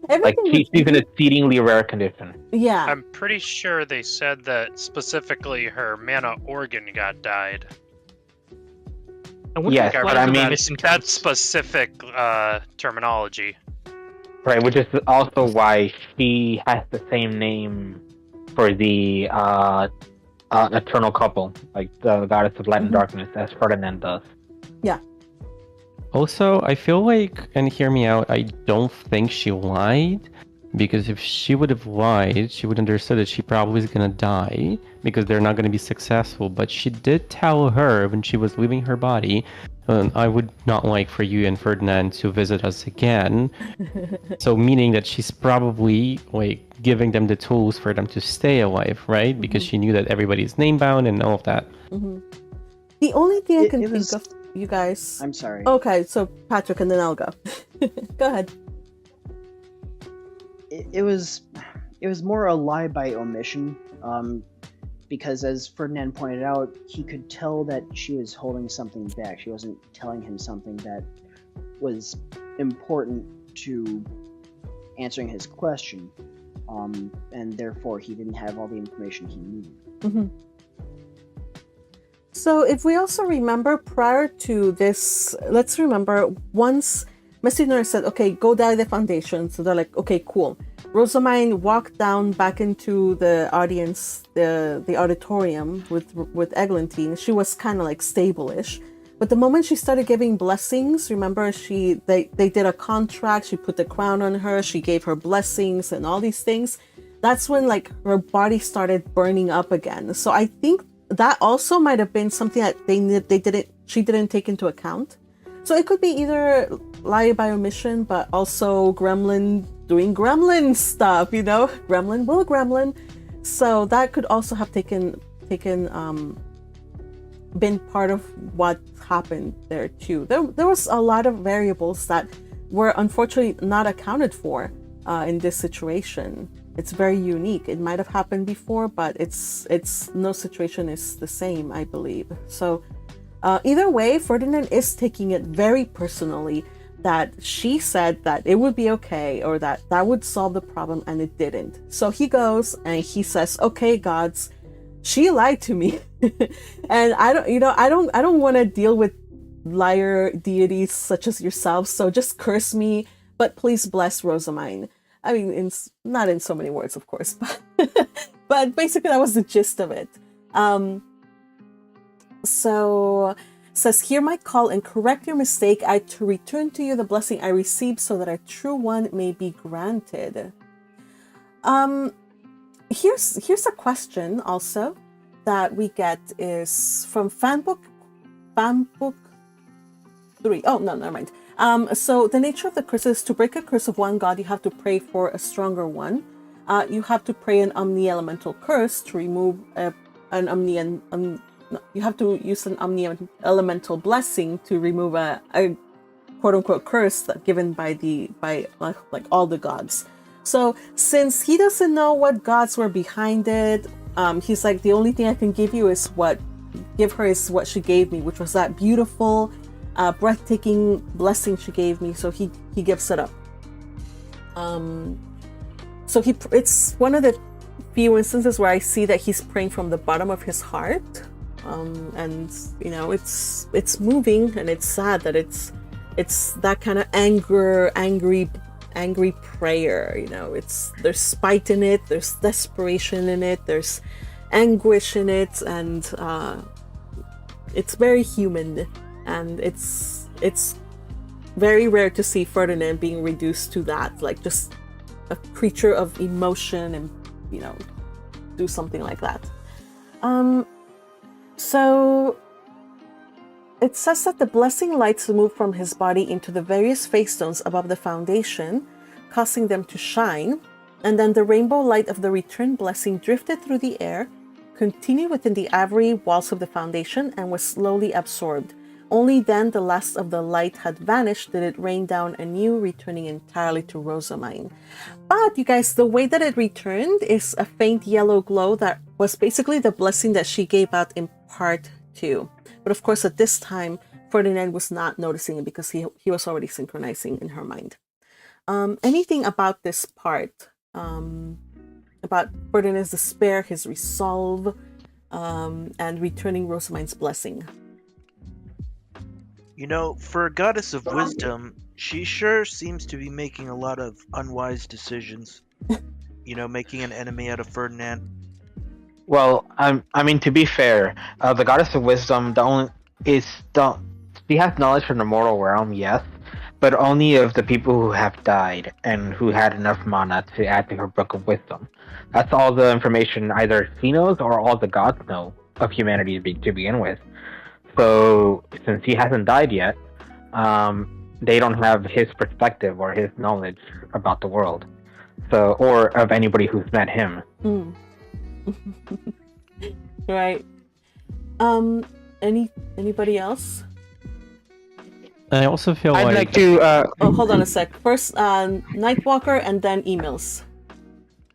Like she's in an exceedingly rare condition. Yeah. I'm pretty sure they said that specifically her mana organ got dyed. Yes, but I mean that's specific terminology. Right, which is also why she has the same name for the eternal couple, like the goddess of light and darkness, as Ferdinand does. Yeah. Also, I feel like, and hear me out, I don't think she lied, because if she would have lied, she would understand that she probably is gonna die, because they're not gonna be successful. But she did tell her when she was leaving her body, I would not like for you and Ferdinand to visit us again. So meaning that she's probably like giving them the tools for them to stay alive, right? Because she knew that everybody's name bound and all of that. The only thing I can think of, you guys. I'm sorry. Okay, so Patrick, and then I'll go. Go ahead. It was more a lie by omission. Because as Ferdinand pointed out, he could tell that she was holding something back. She wasn't telling him something that was important to answering his question, and therefore he didn't have all the information he needed. So if we also remember, prior to this, let's remember, once Mestionora said, okay, go dye the foundation, so they're like, okay, cool. Rozemyne walked down back into the audience, the auditorium with Eglantine. She was kind of like stable-ish. But the moment she started giving blessings, remember, they did a contract, she put the crown on her, she gave her blessings and all these things. That's when like her body started burning up again. So I think that also might have been something that she didn't take into account. So it could be either lie by omission, but also Gremlin doing Gremlin stuff, Gremlin will Gremlin. So that could also have been part of what happened there too. There was a lot of variables that were unfortunately not accounted for in this situation. It's very unique. It might have happened before, but it's no situation is the same, I believe. So either way, Ferdinand is taking it very personally that she said that it would be okay, or that would solve the problem, and it didn't. So he goes and he says, okay, gods, she lied to me. And I don't want to deal with liar deities such as yourself, so just curse me, but please bless Rozemyne. I mean, not in so many words, of course, but basically that was the gist of it. So says, hear my call and correct your mistake. I to return to you the blessing I received, so that a true one may be granted. Here's a question also that we get is from fanbook 3. Oh no, never mind. So the nature of the curse is to break a curse of one god, you have to pray for a stronger one. You have to pray an omni-elemental curse to remove you have to use an omni-elemental blessing to remove a quote-unquote curse given by like all the gods. So since he doesn't know what gods were behind it, he's like, the only thing I can give you is what she gave me, which was that beautiful, breathtaking blessing she gave me. So he gives it up. So it's one of the few instances where I see that he's praying from the bottom of his heart. And it's moving, and it's sad that it's that kind of angry prayer. There's spite in it, there's desperation in it, there's anguish in it, and it's very human, and it's very rare to see Ferdinand being reduced to that, like just a creature of emotion and do something like that. So it says that the blessing lights moved from his body into the various face stones above the foundation, causing them to shine, and then the rainbow light of the return blessing drifted through the air, continued within the ivory walls of the foundation, and was slowly absorbed. Only then the last of the light had vanished did it rain down anew, returning entirely to Rozemyne. But you guys, the way that it returned is a faint yellow glow that was basically the blessing that she gave out in part 2. But of course, at this time, Ferdinand was not noticing it because he was already synchronizing in her mind. Anything about this part, about Ferdinand's despair, his resolve, and returning Rozemyne's blessing? You know, for a goddess of wisdom, she sure seems to be making a lot of unwise decisions. You know, making an enemy out of Ferdinand. Well, I mean, to be fair, the goddess of wisdom, she has knowledge from the mortal realm, yes, but only of the people who have died and who had enough mana to add to her book of wisdom. That's all the information either she knows or all the gods know of humanity to begin with. So, since he hasn't died yet, they don't have his perspective or his knowledge about the world, or of anybody who's met him. Right. Anybody else? I also feel I'd like to. Oh, hold on a sec. First, Nightwalker, and then emails.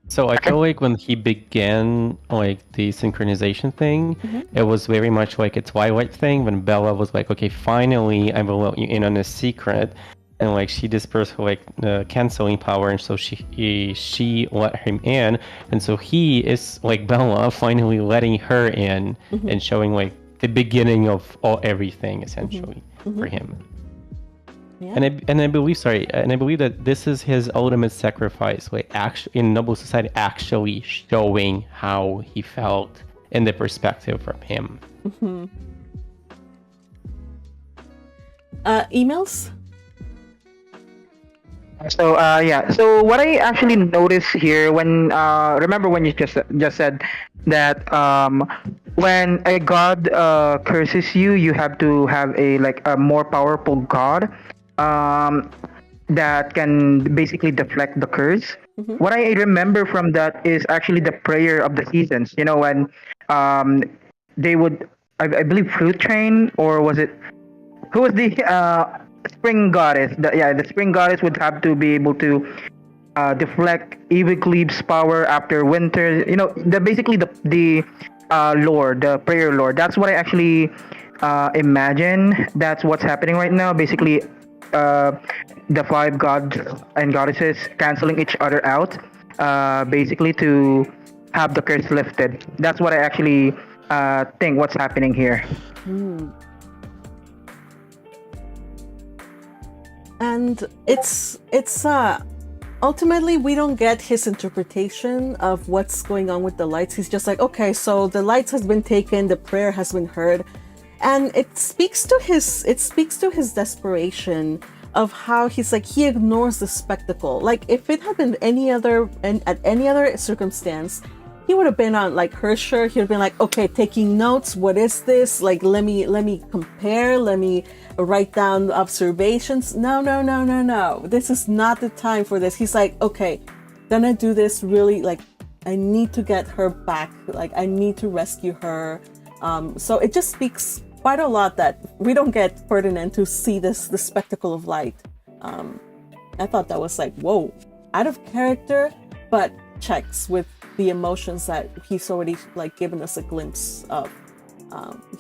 So I feel like when he began like the synchronization thing, it was very much like a Twilight thing when Bella was like, okay, finally I will let you in on a secret, and like she dispersed her like canceling power, and so she let him in, and so he is like Bella finally letting her in and showing like the beginning of everything essentially for him. Yeah. And I believe that this is his ultimate sacrifice, like actually in noble society, actually showing how he felt in the perspective from him. Emails. So so what I actually noticed here when remember when you just said that when a god curses you, you have to have a more powerful god that can basically deflect the curse. What I remember from that is actually the prayer of the seasons. You know, when they would, I believe, Fruit Train, or was it, who was the spring goddess? The spring goddess would have to be able to deflect Eviglebe's power after winter. You know, basically the lore, the prayer lore. That's what I actually imagine. That's what's happening right now. Basically, the 5 gods and goddesses canceling each other out, basically to have the curse lifted. That's what I actually think what's happening here. And it's ultimately we don't get his interpretation of what's going on with the lights. He's just like, okay, so the lights has been taken, the prayer has been heard. And it speaks to his desperation of how he's like, he ignores the spectacle. Like if it had been at any other circumstance, he would have been on like Hersher. He would have been like, okay, taking notes. What is this? Like, let me compare. Let me write down observations. No. This is not the time for this. He's like, okay, gonna do this really. Like, I need to get her back. Like, I need to rescue her. So it just speaks quite a lot that we don't get Ferdinand to see the spectacle of light. I thought that was like, whoa, out of character, but checks with the emotions that he's already like given us a glimpse of.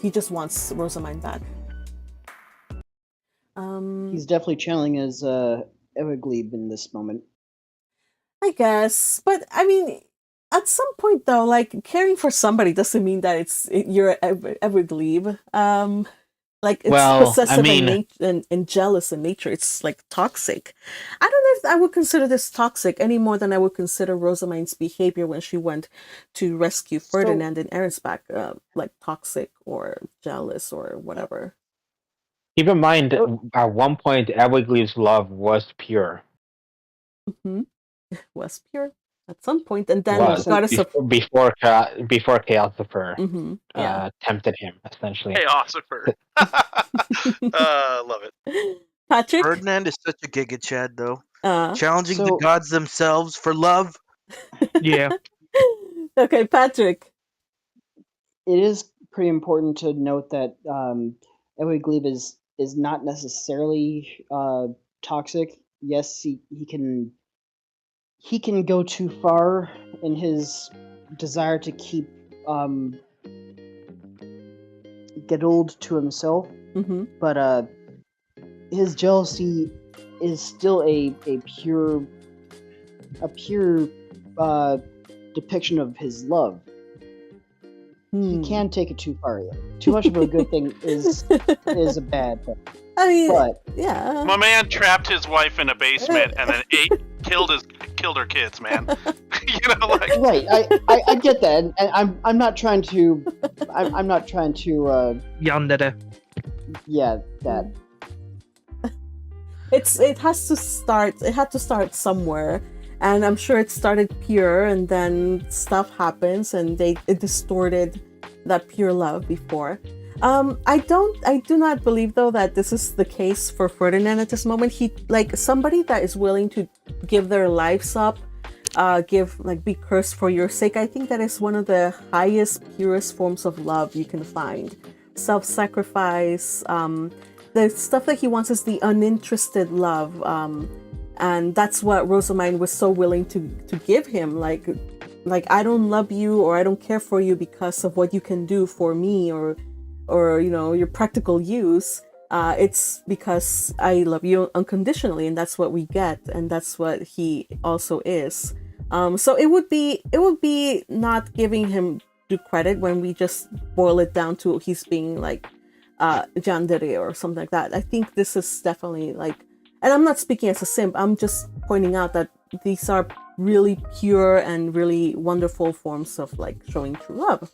He just wants Rozemyne back. He's definitely channeling his Everglebe in this moment. I guess, but I mean, at some point though, like caring for somebody doesn't mean that you're Everglebe. Like it's possessive and jealous in nature. It's like toxic. I don't know if I would consider this toxic any more than I would consider Rozemyne's behavior when she went to rescue Ferdinand and Erensbach, like toxic or jealous or whatever. Keep in mind, at one point, Everglebe's love was pure. Was pure. at some point, and then Was Goddess of before Chaosifer yeah. tempted him essentially. Chaosifer. Love it. Patrick. Ferdinand is such a Giga Chad, though. Uh, Challenging the So- gods themselves for love. Yeah. okay, Patrick. It is pretty important to note that Edward Glebe is not necessarily toxic. Yes, he can go too far in his desire to keep Geduld to himself, Mm-hmm. but his jealousy is still a pure depiction of his love. He can take it too far. Too much of a good thing is a bad thing. I mean, But yeah. My man trapped his wife in a basement and then killed her kids, man. You know, like right, I get that, and I'm not trying to Yandere. yeah, that. It had to start somewhere, and I'm sure it started pure, and then stuff happens and it distorted that pure love before. I do not believe though that this is the case for Ferdinand at this moment. He, like, somebody that is willing to give their lives up, be cursed for your sake. I think that is one of the highest, purest forms of love you can find. Self-sacrifice, the stuff that he wants is the uninterested love, and that's what Rozemyne was so willing to give him. Like I don't love you, or I don't care for you because of what you can do for me, or your practical use. It's because I love you unconditionally, and that's what we get, and that's what he also is. So it would be not giving him due credit when we just boil it down to he's being like Yandere or something like that. I think this is definitely like, and I'm not speaking as a simp, I'm just pointing out that these are really pure and really wonderful forms of like showing true love.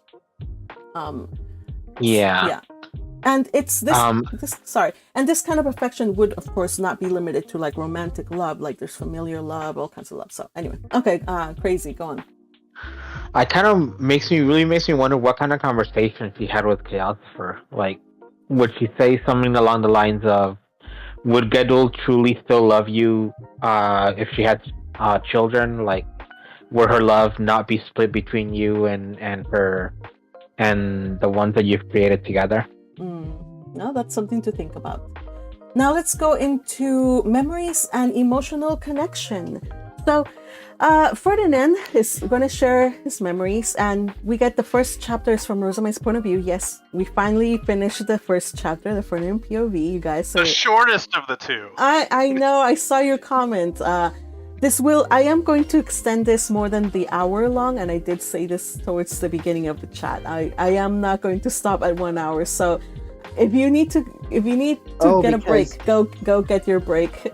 Yeah. And it's this and this kind of affection would of course not be limited to like romantic love, like there's familiar love, all kinds of love. So anyway, okay, crazy, go on. It kind of makes me wonder what kind of conversation she had with Chaosifer. Like, would she say something along the lines of, would Gedul truly still love you if she had children? Like, would her love not be split between you and her and the ones that you've created together? No, that's something to think about. Now let's go into memories and emotional connection. So Ferdinand is going to share his memories, and we get the first chapters from Rozemyne's point of view. Yes, we finally finished the first chapter, the Ferdinand POV, you guys. So the shortest of the two. I know, I saw your comment. I am going to extend this more than the hour long, and I did say this towards the beginning of the chat. I am not going to stop at 1 hour. So if you need to get a break, go get your break.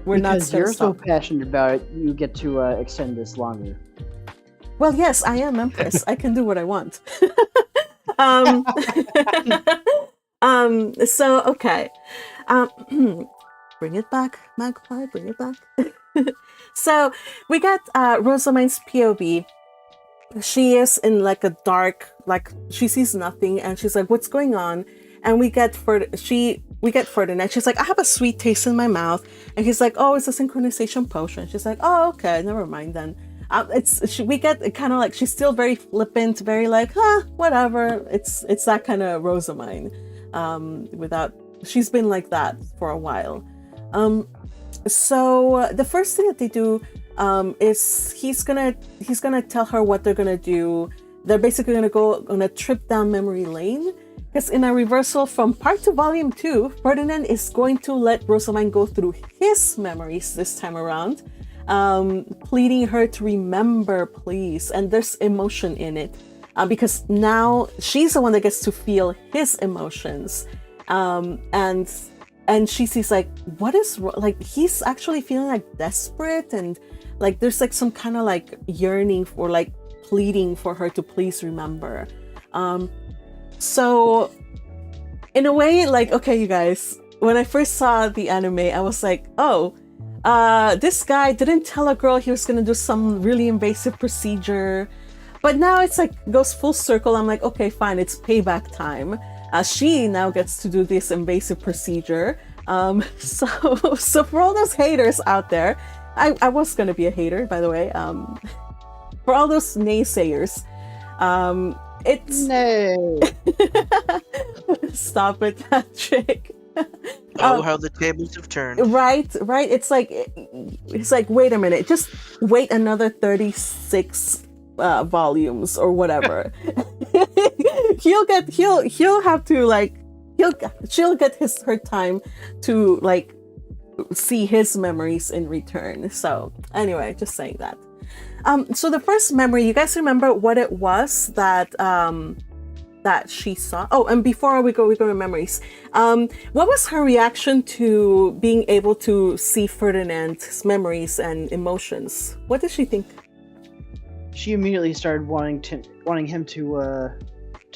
We're not because you're so passionate about it, you get to extend this longer. Well, yes, I am Empress. I can do what I want. So okay. Bring it back, Magpie, bring it back. So we got Rozemyne's POV. She is in like a dark, like she sees nothing, and she's like, what's going on? And we get Ferdinand. She's like, I have a sweet taste in my mouth, and he's like, oh, it's a synchronization potion. She's like, oh, okay, never mind then. We get kind of like, she's still very flippant, very like, whatever. It's that kind of Rozemyne. She's been like that for a while. So the first thing that they do is he's gonna tell her what they're gonna do. They're basically gonna go on a trip down memory lane. Because in a reversal from part 2, volume 2, Ferdinand is going to let Rozemyne go through his memories this time around, pleading her to remember, please. And there's emotion in it, because now she's the one that gets to feel his emotions, and she sees like, what is like, he's actually feeling like desperate, and like there's like some kind of like yearning for like pleading for her to please remember. So in a way, like, okay, you guys, when I first saw the anime, I was like, oh, this guy didn't tell a girl he was gonna do some really invasive procedure, but now it's like goes full circle. I'm like, okay, fine, it's payback time. She now gets to do this invasive procedure. So for all those haters out there, I was gonna be a hater, by the way. For all those naysayers, it's No. stop it, Patrick. Oh, how the tables have turned. Right. It's like wait a minute, just wait another 36 volumes or whatever. she'll get her time to like see his memories in return. So anyway, just saying that. So the first memory, you guys remember what it was that she saw? Oh, and before we go to memories, what was her reaction to being able to see Ferdinand's memories and emotions? What did she think? She immediately started wanting him to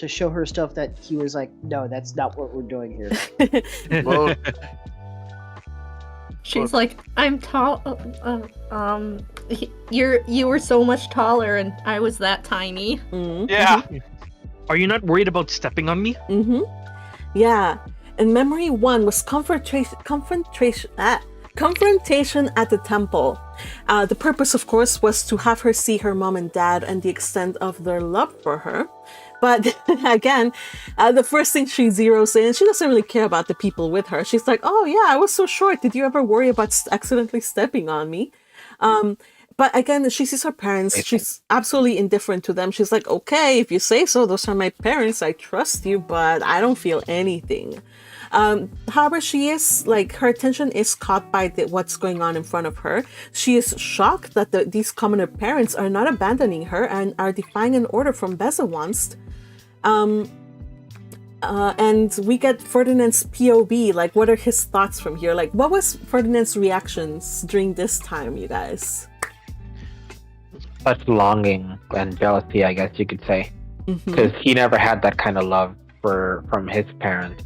show her stuff that he was like, no, that's not what we're doing here. Well, She's like, I'm tall. You were so much taller, and I was that tiny. Mm-hmm. Yeah. Are you not worried about stepping on me? Mm-hmm. Yeah. And memory 1 was confrontation at the temple. The purpose, of course, was to have her see her mom and dad and the extent of their love for her. But again, the first thing she zeroes in, she doesn't really care about the people with her. She's like, oh yeah, I was so short. Did you ever worry about accidentally stepping on me? But again, she sees her parents. She's absolutely indifferent to them. She's like, okay, if you say so, those are my parents. I trust you, but I don't feel anything. However, she is like, her attention is caught by what's going on in front of her. She is shocked that these commoner parents are not abandoning her and are defying an order from Bezawanst. And we get Ferdinand's POV. Like, what are his thoughts from here? Like, what was Ferdinand's reactions during this time, you guys? Such longing and jealousy, I guess you could say, because he never had that kind of love from his parents.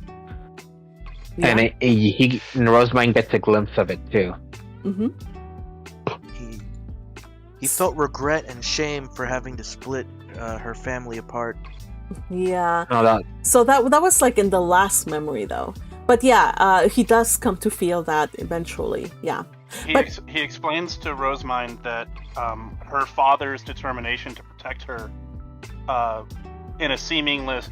Yeah. And Rozemyne gets a glimpse of it too. Mm-hmm. He felt regret and shame for having to split her family apart. Yeah. No, so that was like in the last memory though. But yeah, he does come to feel that eventually. Yeah. He explains to Rozemyne that her father's determination to protect her in a seemingly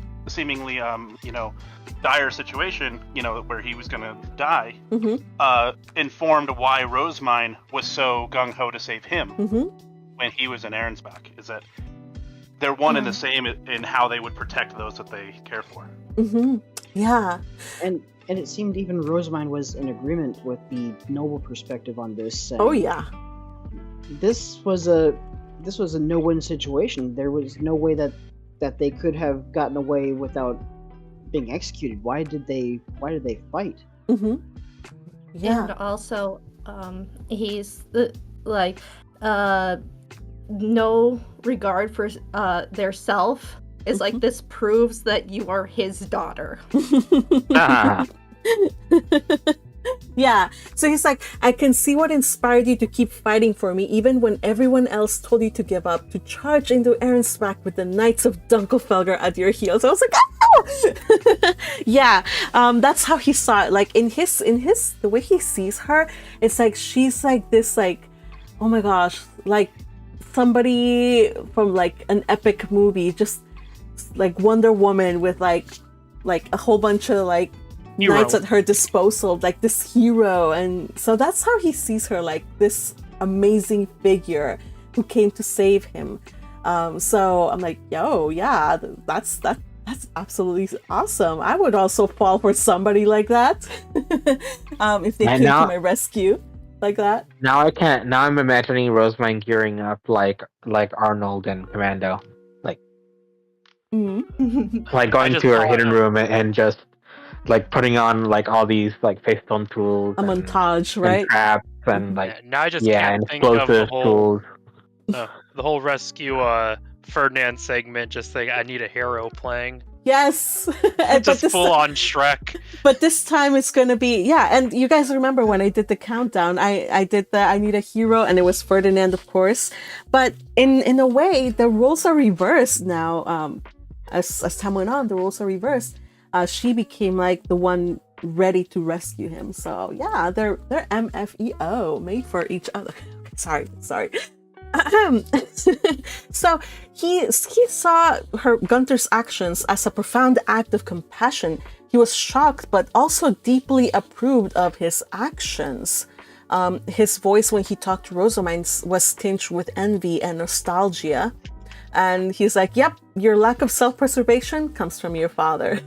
dire situation, where he was gonna die, informed why Rozemyne was so gung-ho to save him when he was in Arensback. Is that they're one and the same in how they would protect those that they care for. Yeah. And it seemed even Rozemyne was in agreement with the noble perspective on this. Oh yeah. This was a no-win situation. There was no way that they could have gotten away without being executed. Why did they fight? Yeah. And also, he's no regard for their self is like, this proves that you are his daughter. Yeah, so he's like, I can see what inspired you to keep fighting for me, even when everyone else told you to give up, to charge into Arensback with the Knights of Dunkelfelger at your heels. I was like, oh! Yeah, that's how he saw it. Like, in his the way he sees her, it's like she's like this, like, oh my gosh, like somebody from like an epic movie, just like Wonder Woman with like a whole bunch of like knights at her disposal, like this hero. And so that's how he sees her, like this amazing figure who came to save him. So I'm like, yo, yeah, that's absolutely awesome. I would also fall for somebody like that. If they came to my rescue like that. Now I'm imagining Rozemyne gearing up like Arnold and Commando, like like going to her hidden room and just like putting on like all these like face stone tools, a montage, right? And traps and like now I just can't think of the whole rescue Ferdinand segment, just saying, I need a hero playing. Yes. Just full on Shrek. But this time it's gonna be, yeah, and you guys remember when I did the countdown, I did the I need a hero, and it was Ferdinand, of course. But in a way, the roles are reversed now. As time went on, the roles are reversed. She became like the one ready to rescue him. So yeah, they're MFEO, made for each other. Sorry. So he saw Gunther's actions as a profound act of compassion. He was shocked, but also deeply approved of his actions. His voice when he talked to Rozemyne was tinged with envy and nostalgia. And he's like, yep, your lack of self-preservation comes from your father.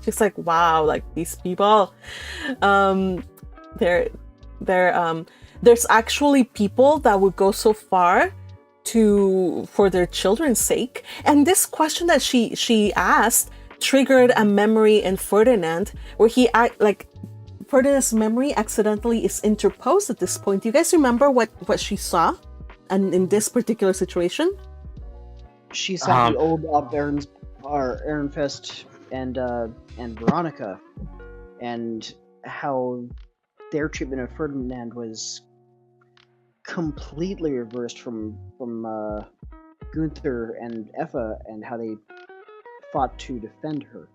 She's like, wow, like these people. There's actually people that would go so far for their children's sake. And this question that she asked triggered a memory in Ferdinand, where Ferdinand's memory accidentally is interposed at this point. Do you guys remember what she saw and in this particular situation? She saw the old Ehrenfest and Veronica, and how their treatment of Ferdinand was completely reversed from Gunther and Effa, and how they fought to defend her.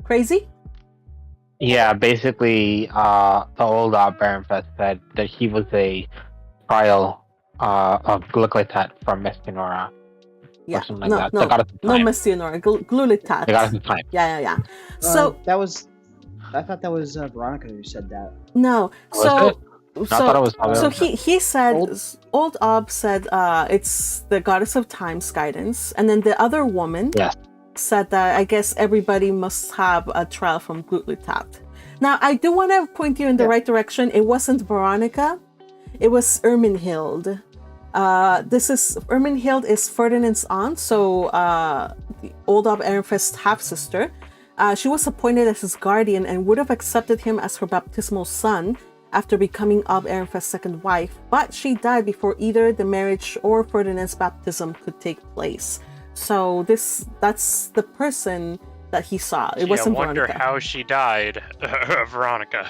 Crazy? Yeah, basically, the old Ehrenfest said that he was a trial of Glulitat from Mestionora. Yeah, or something like that. No Mestionora, Glulitat. They got us in time. Yeah. So I thought that was Veronica who said that. No, he said old Ob said it's the goddess of time's guidance, and then the other woman said that I guess everybody must have a trial from Glulitat. Now I do want to point you in the right direction. It wasn't Veronica, it was Ermenhild. Ermenhild is Ferdinand's aunt, so the old Ob Ehrenfest's half-sister. She was appointed as his guardian and would have accepted him as her baptismal son after becoming Ob Ehrenfest's second wife, but she died before either the marriage or Ferdinand's baptism could take place. So that's the person that he saw. It wasn't Veronica. I wonder how she died, Veronica.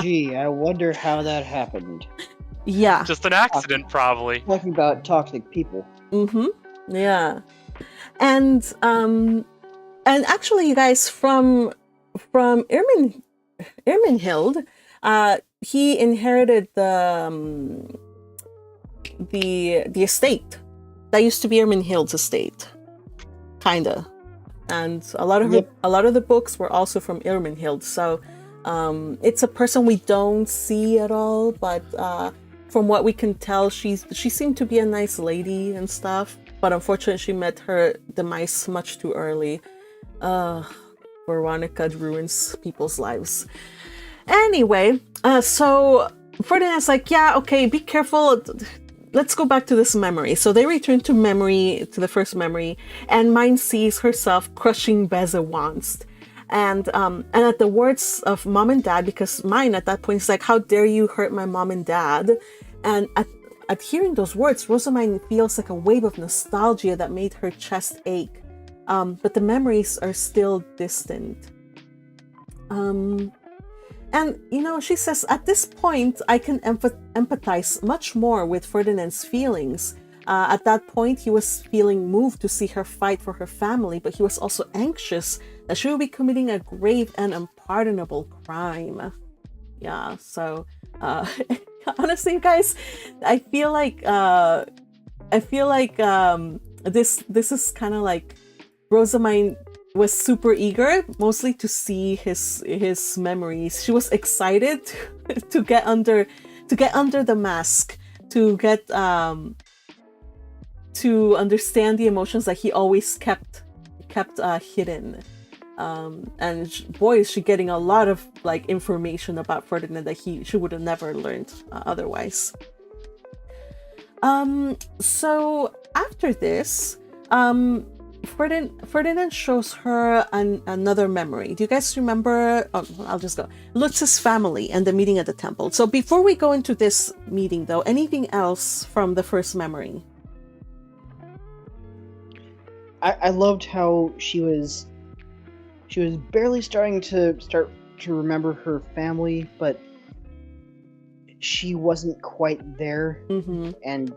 Gee, I wonder how that happened. Yeah. Just an accident, probably. Talking about toxic people. Yeah. And actually, you guys, from Ermenhild, he inherited the estate. That used to be Ermenhild's estate, kinda. And a lot of the books were also from Ermenhild. So it's a person we don't see at all, but from what we can tell, she seemed to be a nice lady and stuff. But unfortunately, she met her demise much too early. Veronica ruins people's lives. Anyway, so Ferdinand's like, yeah, okay, be careful. Let's go back to this memory. So they return to the first memory, and Mine sees herself crushing Bezewanst. And at the words of mom and dad, because Mine at that point is like, how dare you hurt my mom and dad? And at hearing those words, Rozemyne feels like a wave of nostalgia that made her chest ache. But the memories are still distant. And, she says, at this point, I can empathize much more with Ferdinand's feelings. At that point, he was feeling moved to see her fight for her family, but he was also anxious that she would be committing a grave and unpardonable crime. Yeah, so, honestly, you guys, I feel like this is kind of like Rozemyne was super eager, mostly to see his memories. She was excited to get under the mask, to get to understand the emotions that he always kept hidden. And boy, is she getting a lot of information about Ferdinand that she would have never learned otherwise. So after this, Ferdinand shows her another memory. Do you guys remember? Oh, I'll just go. Lutz's family and the meeting at the temple. So before we go into this meeting, though, anything else from the first memory? I loved how she was barely starting to remember her family, but she wasn't quite there. Mm-hmm. And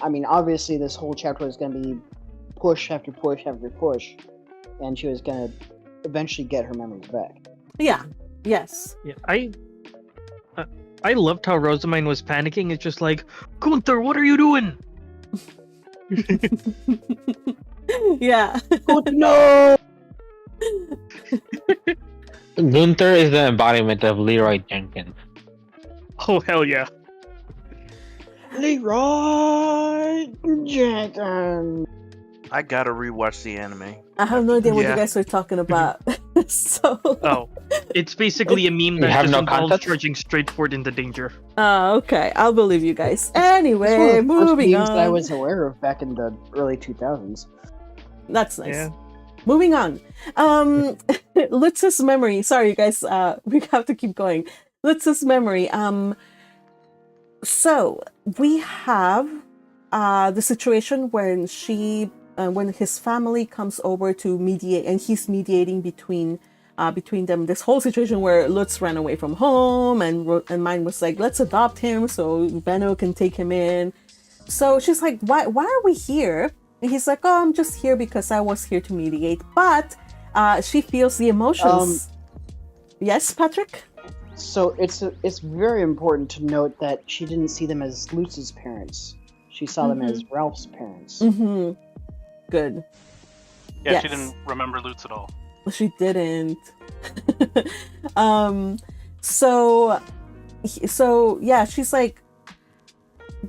I mean, obviously, this whole chapter was going to be push after push after push, and she was going to eventually get her memories back. Yeah. Yes. Yeah, I loved how Rozemyne was panicking. It's just like, Gunther, what are you doing? Yeah. Oh no! Gunther is the embodiment of Leroy Jenkins. Oh hell yeah! Leroy Jenkins. I gotta rewatch the anime. I have no idea what you Yeah. guys are talking about. So. Oh, it's basically a meme You that have just no involves context? charging straight forward into danger. Okay, I'll believe you guys. It's one Anyway, of the first moving memes that I on. was aware of back in the early 2000s. That's nice. Yeah. Moving on. Lutz's memory. Sorry, you guys. We have to keep going. Lutz's memory. So we have the situation when when his family comes over to mediate, and he's mediating between them. This whole situation where Lutz ran away from home, and mine was like, let's adopt him so Benno can take him in. So she's like, why are we here? And he's like, oh, I'm just here because I was here to mediate. But she feels the emotions. Yes, Patrick? So it's very important to note that she didn't see them as Lutz's parents. She saw them as Ralph's parents. Mm-hmm. Good. Yeah, Yes. she didn't remember Lutz at all. She didn't. So yeah, she's like,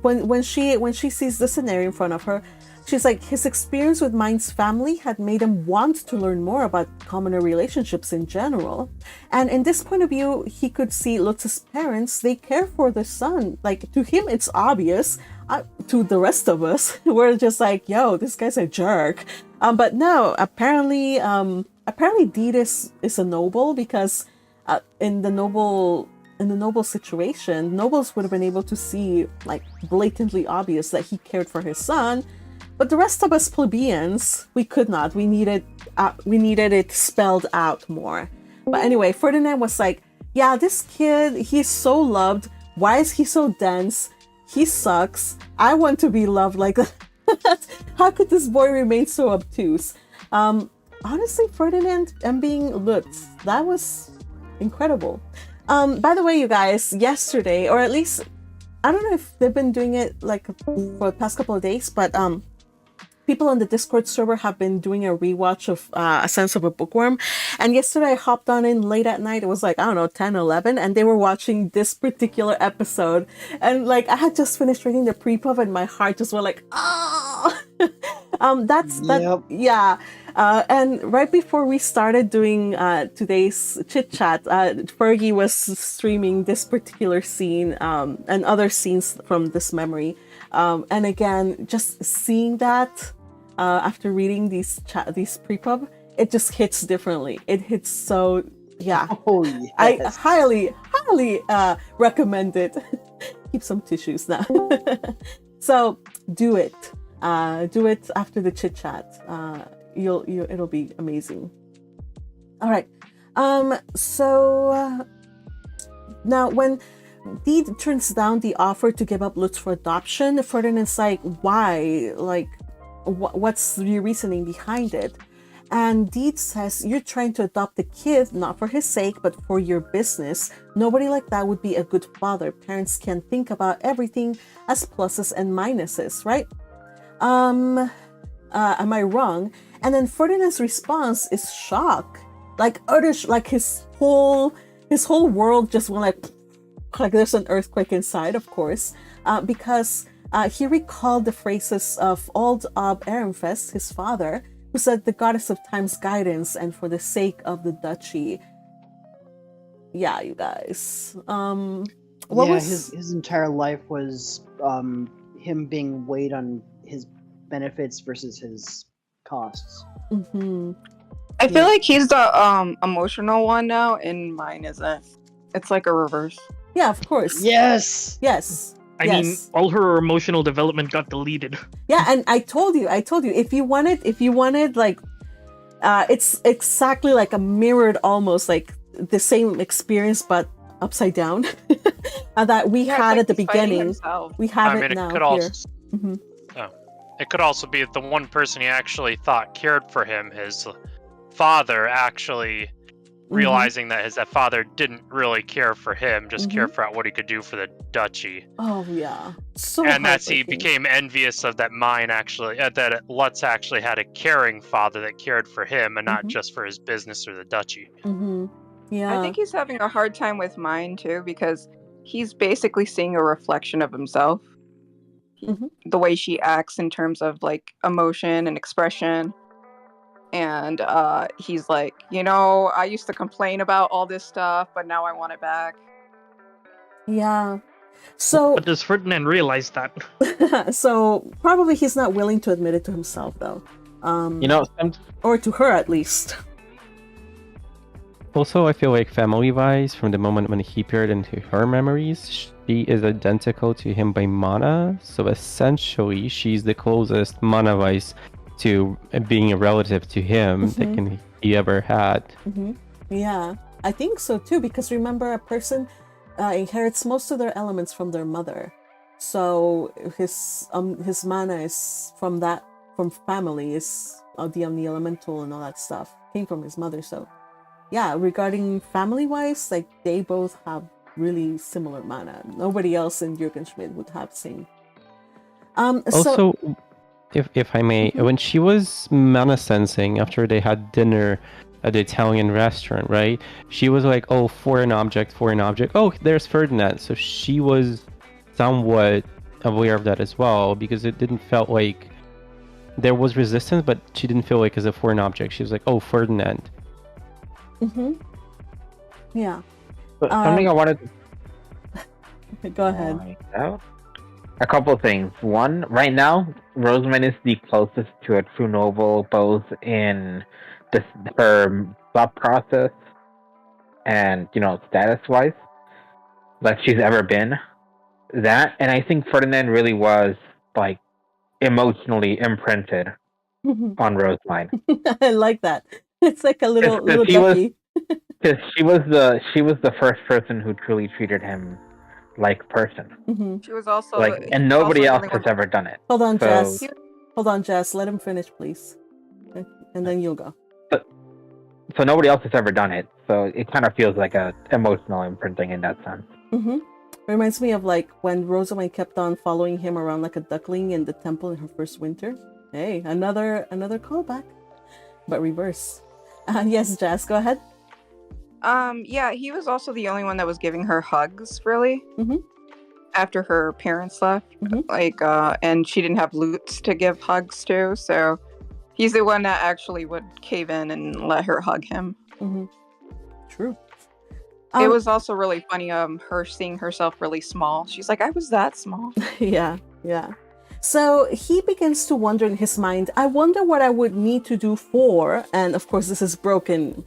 when she sees the scenario in front of her, she's like, his experience with Mine's family had made him want to learn more about commoner relationships in general. And in this point of view, he could see Lutz's parents, they care for their son. Like, to him, it's obvious. To the rest of us, we're just like, yo, this guy's a jerk. But no, apparently Deed is a noble, because in the noble situation, nobles would have been able to see, like, blatantly obvious that he cared for his son. But the rest of us plebeians, we could not. We needed it spelled out more. But anyway, Ferdinand was like, yeah, this kid, he's so loved. Why is he so dense? He sucks. I want to be loved like that. How could this boy remain so obtuse? Honestly, Ferdinand and being Lutz, that was incredible. By the way, you guys, yesterday, or at least, I don't know if they've been doing it like for the past couple of days, but people on the Discord server have been doing a rewatch of A Sense of a Bookworm. And yesterday I hopped on in late at night. It was like, I don't know, 10, 11. And they were watching this particular episode. And like, I had just finished reading the PrePub and my heart just went like, oh! Yeah. And right before we started doing today's chit chat, Fergie was streaming this particular scene and other scenes from this memory. And again, just seeing that after reading these PrePub, it just hits differently. It hits so, yeah. Oh, yes. I highly recommend it. Keep some tissues now. So do it. Do it after the chit chat. It'll be amazing. All right. So now when Deed turns down the offer to give up Lutz for adoption, Ferdinand's like, why? Like, what's the reasoning behind it? And Deed says, you're trying to adopt the kid, not for his sake, but for your business. Nobody like that would be a good father. Parents can think about everything as pluses and minuses, right? Am I wrong? And then Ferdinand's response is shock. Like utter, like his whole world just went like there's an earthquake inside, of course, because he recalled the phrases of old Ob Ehrenfest, his father, who said, the goddess of time's guidance and for the sake of the duchy. Yeah, you guys. His entire life was him being weighed on his benefits versus his costs. Mm-hmm. I feel like he's the emotional one now, and mine isn't. It's like a reverse. Yeah, of course. Yes. Yes. I mean, all her emotional development got deleted. Yeah, and I told you, if you wanted like, it's exactly like a mirrored, almost like the same experience, but upside down. That we had at the beginning. We have it now here. It could also be that the one person he actually thought cared for him, his father, actually realizing that his father didn't really care for him, just care for what he could do for the duchy. Oh yeah, so and that's he became envious of that mine actually that Lutz actually had a caring father that cared for him and not just for his business or the duchy. Yeah, I think he's having a hard time with mine too, because he's basically seeing a reflection of himself. The way she acts in terms of like emotion and expression. And he's like, I used to complain about all this stuff, but now I want it back. Yeah. So, but does Ferdinand realize that? So probably he's not willing to admit it to himself, though. Or to her at least. Also, I feel like family-wise, from the moment when he peered into her memories, she is identical to him by mana. So essentially, she's the closest mana-wise to being a relative to him that he ever had. Yeah, I think so too, because remember, a person inherits most of their elements from their mother. So his mana is from family, is the elemental and all that stuff came from his mother. So yeah, regarding family-wise, like they both have really similar mana. Nobody else in Jürgen Schmidt would have the same. Also, if I may, when she was mana sensing after they had dinner at the Italian restaurant, right? She was like, "Oh, foreign object. Oh, there's Ferdinand." So she was somewhat aware of that as well, because it didn't felt like there was resistance, but she didn't feel like as a foreign object. She was like, "Oh, Ferdinand." Yeah. But something I wanted to go ahead. A couple things. One, right now, Rozemyne is the closest to a true noble, both in her thought process and, status-wise, that she's ever been. That, and I think Ferdinand really was, like, emotionally imprinted on Rozemyne. I like that. It's like a little ducky. Because she was the first person who truly treated him like a person. She was also and nobody else has ever done it. Hold on, Jess. Let him finish, please, okay. And then you'll go. So nobody else has ever done it. So it kind of feels like a emotional imprinting in that sense. Reminds me of like when Rozemyne kept on following him around like a duckling in the temple in her first winter. Hey, another callback, but reverse. Yes, Jess, go ahead. Yeah, he was also the only one that was giving her hugs, really. After her parents left, and she didn't have Lutz to give hugs to, so he's the one that actually would cave in and let her hug him. True. It was also really funny, her seeing herself really small. She's like, I was that small. Yeah. So he begins to wonder in his mind, I wonder what I would need to do for, and of course this is broken,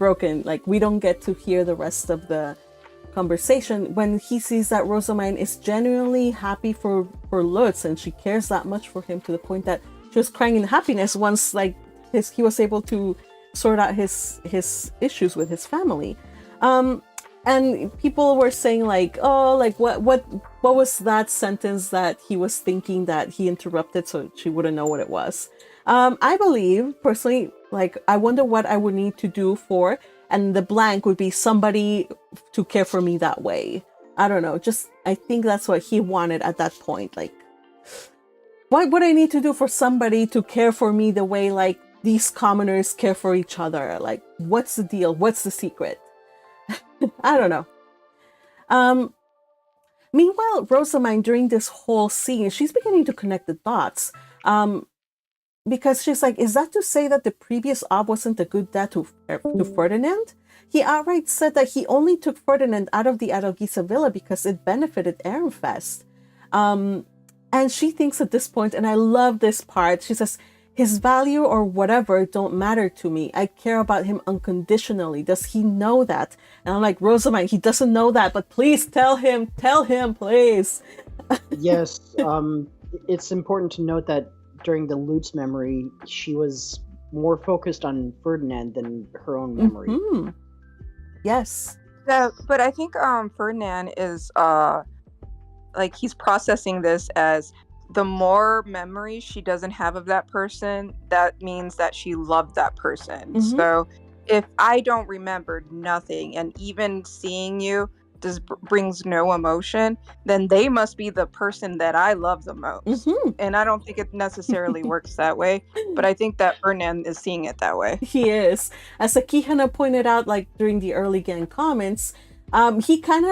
like we don't get to hear the rest of the conversation, when he sees that Rozemyne is genuinely happy for Lutz, and she cares that much for him to the point that she was crying in happiness once like he was able to sort out his issues with his family. And people were saying like, oh, like what was that sentence that he was thinking that he interrupted so she wouldn't know what it was? I believe personally, like, I wonder what I would need to do for, and the blank would be somebody to care for me that way. I don't know. Just, I think that's what he wanted at that point. Like, what would I need to do for somebody to care for me the way like these commoners care for each other? Like, what's the deal? What's the secret? I don't know. Meanwhile, Rozemyne, during this whole scene, she's beginning to connect the dots. Because she's like, is that to say that the previous Ob wasn't a good dad to Ferdinand? He outright said that he only took Ferdinand out of the Adalgisa villa because it benefited Ehrenfest. And she thinks at this point, and I love this part, she says, his value or whatever don't matter to me. I care about him unconditionally. Does he know that? And I'm like, Rozemyne, he doesn't know that, but please tell him, please. Yes, it's important to note that during the Lutz memory, she was more focused on Ferdinand than her own memory. Mhm. Yes. Yeah, but I think Ferdinand is like he's processing this as the more memories she doesn't have of that person, that means that she loved that person. Mhm. So if I don't remember nothing, and even seeing you just brings no emotion, then they must be the person that I love the most. Mhm. And I don't think it necessarily works that way, but I think that Ferdinand is seeing it that way. He is. As Akihana pointed out, like during the early game comments, he's kind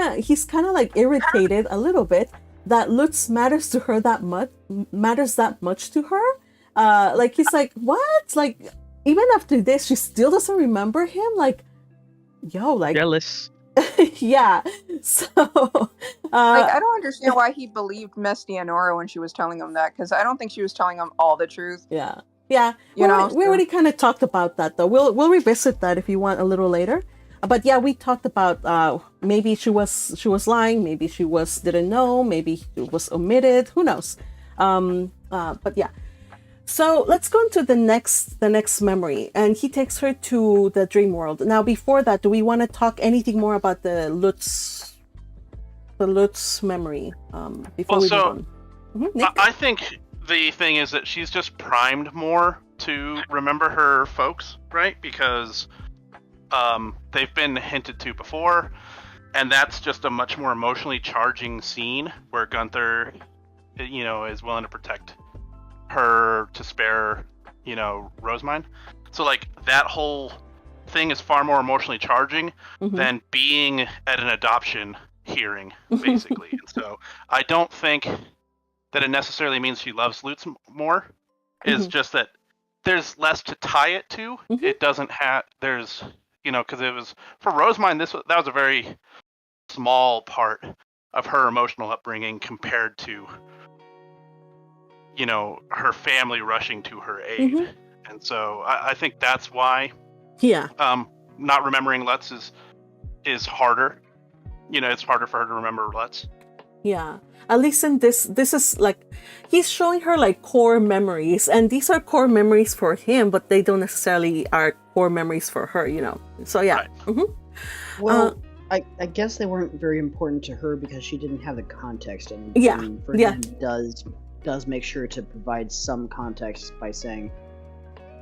of like irritated a little bit that Lutz matters to her that much to her. Like he's like, what? Like even after this, she still doesn't remember him. Like, yo, like Jealous. yeah. So Like I don't understand why he believed Mestionora when she was telling him that, because I don't think she was telling him all the truth. yeah. You know, We already kind of talked about that though. We'll revisit that if you want a little later. But yeah, we talked about maybe she was lying, maybe she didn't know, maybe it was omitted. Who knows? But yeah. So let's go into the next memory, and he takes her to the dream world. Now, before that, do we want to talk anything more about the Lutz memory? Before we move on. Nick? I think the thing is that she's just primed more to remember her folks, right? Because they've been hinted to before, and that's just a much more emotionally charging scene where Gunther, is willing to protect her to spare, Rozemyne. So like that whole thing is far more emotionally charging than being at an adoption hearing, basically. And so I don't think that it necessarily means she loves Lutz more. It's just that there's less to tie it to. It doesn't have, there's, because it was, for Rozemyne, that was a very small part of her emotional upbringing compared to, her family rushing to her aid. And so I think that's why not remembering Lutz is harder. It's harder for her to remember Lutz. Yeah. At least in this is like, he's showing her like core memories, and these are core memories for him, but they don't necessarily are core memories for her, So yeah. Right. Well, I guess they weren't very important to her because she didn't have the context, and Ferdinand does make sure to provide some context by saying,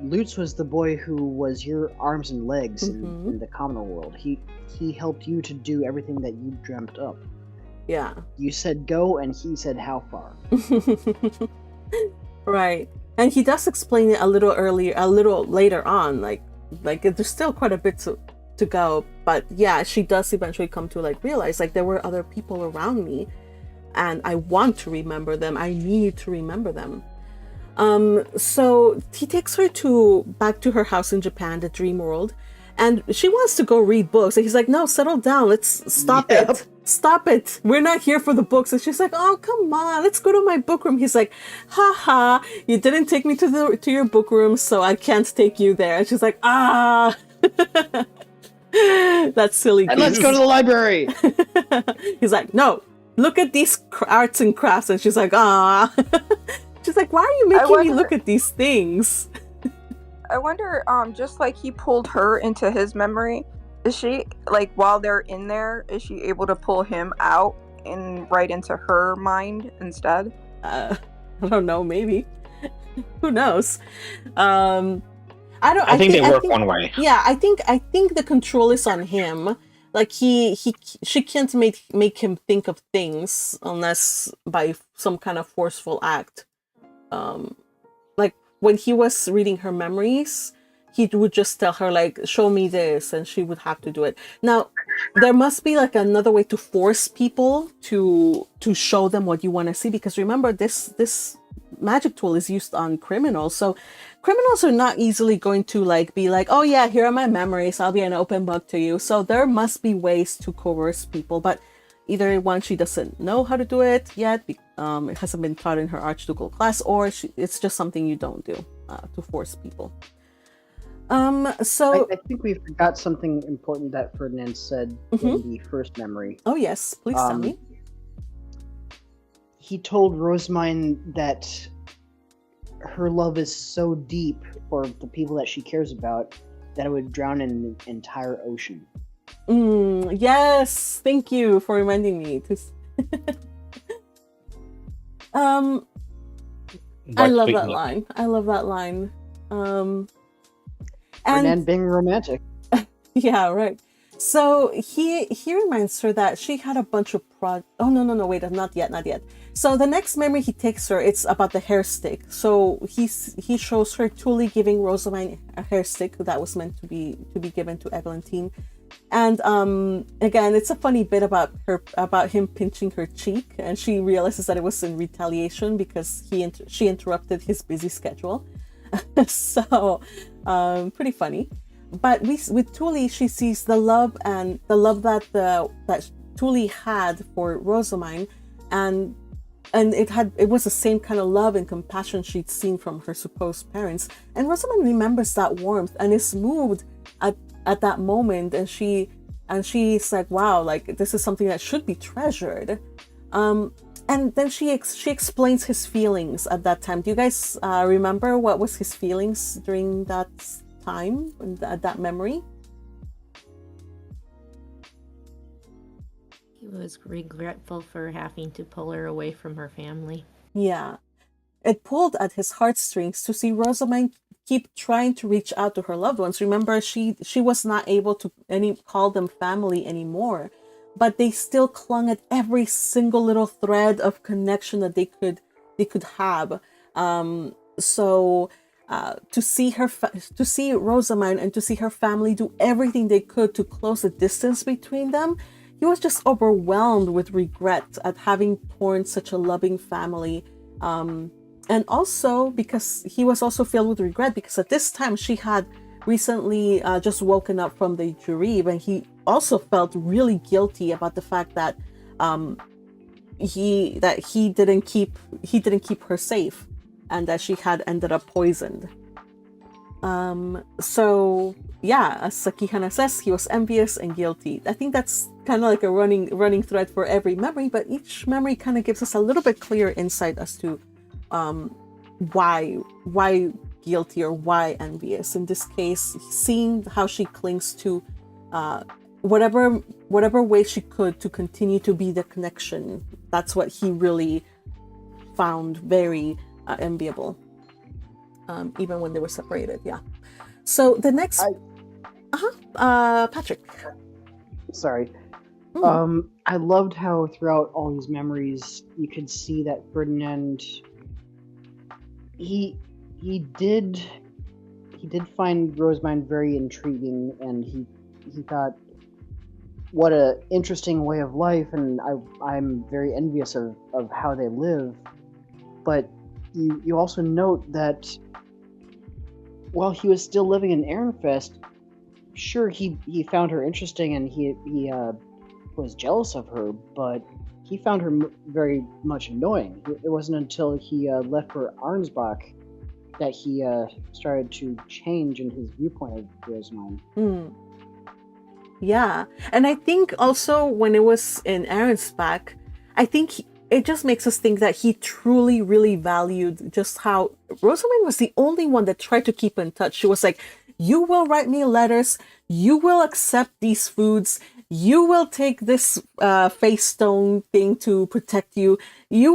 Lutz was the boy who was your arms and legs in the communal world. He helped you to do everything that you dreamt up. Yeah. You said go, and he said how far. Right. And he does explain it a little later on, like there's still quite a bit to go, but yeah, she does eventually come to like realize like there were other people around me, and I want to remember them. I need to remember them. So he takes her back to her house in Japan, the dream world, and she wants to go read books. And he's like, no, settle down. Let's stop it. Stop it. We're not here for the books. And she's like, oh, come on. Let's go to my book room. He's like, haha, you didn't take me to your book room, so I can't take you there. And she's like, ah. That's silly. And let's go to the library. He's like, no, look at these arts and crafts. And she's like, ah. She's like, why are you making me look at these things? I wonder, just like he pulled her into his memory, is she, like, while they're in there, is she able to pull him out and right into her mind instead? I don't know, maybe. Who knows? I think they work one way. Yeah, I think the control is on him. Like she can't make him think of things unless by some kind of forceful act. Like when he was reading her memories, he would just tell her like, show me this, and she would have to do it. Now, there must be like another way to force people to show them what you want to see, because remember, this magic tool is used on criminals. So criminals are not easily going to like be like, oh yeah, here are my memories, I'll be an open book to you. So there must be ways to coerce people, but either one, she doesn't know how to do it yet, it hasn't been taught in her archducal class, or it's just something you don't do to force people. So I think we forgot something important that Ferdinand said in the first memory. Oh yes, please tell me. he told Rozemyne that her love is so deep for the people that she cares about that it would drown in an entire ocean. Yes, thank you for reminding me. I love that line. I love that line. And being romantic. Yeah, right. So he reminds her that she had a bunch of oh no, wait, not yet. So the next memory he takes her, it's about the hair stick. So he shows her Thule giving Rozemyne a hair stick that was meant to be given to Eglantine. And again, it's a funny bit about him pinching her cheek, and she realizes that it was in retaliation because she interrupted his busy schedule. So pretty funny. But with Thule, she sees the love that Thule had for Rozemyne, and it was the same kind of love and compassion she'd seen from her supposed parents. And Rozemyne remembers that warmth and is moved at that moment, and she's like, wow, like this is something that should be treasured. And then she explains his feelings at that time. Do you guys remember what was his feelings during that time, that memory? He was regretful for having to pull her away from her family. Yeah. It pulled at his heartstrings to see Rozemyne keep trying to reach out to her loved ones. Remember, she was not able to call them family anymore, but they still clung at every single little thread of connection that they could have. So to see Rozemyne and to see her family do everything they could to close the distance between them, he was just overwhelmed with regret at having torn such a loving family. And also because he was also filled with regret because at this time she had recently just woken up from the jury, and he also felt really guilty about the fact that he didn't keep her safe, and that she had ended up poisoned. So yeah, as Sakihana says, he was envious and guilty. I think that's kind of like a running thread for every memory, but each memory kind of gives us a little bit clearer insight as to why guilty or why envious. In this case, seeing how she clings to whatever way she could to continue to be the connection, that's what he really found very enviable, even when they were separated. Yeah. So the next Patrick, sorry. I loved how throughout all these memories you could see that Ferdinand he did find Rozemyne very intriguing, and he thought, what a interesting way of life, and I'm very envious of how they live. But you also note that while he was still living in Ehrenfest, sure, he found her interesting, and he was jealous of her, but he found her very much annoying. It wasn't until he left for Arnsbach that he started to change in his viewpoint of Rozemyne. Yeah, and I think also when it was in Arnsbach, I think it just makes us think that he truly, really valued just how Rozemyne was the only one that tried to keep in touch. She was like, you will write me letters, you will accept these foods, you will take this face stone thing to protect you. I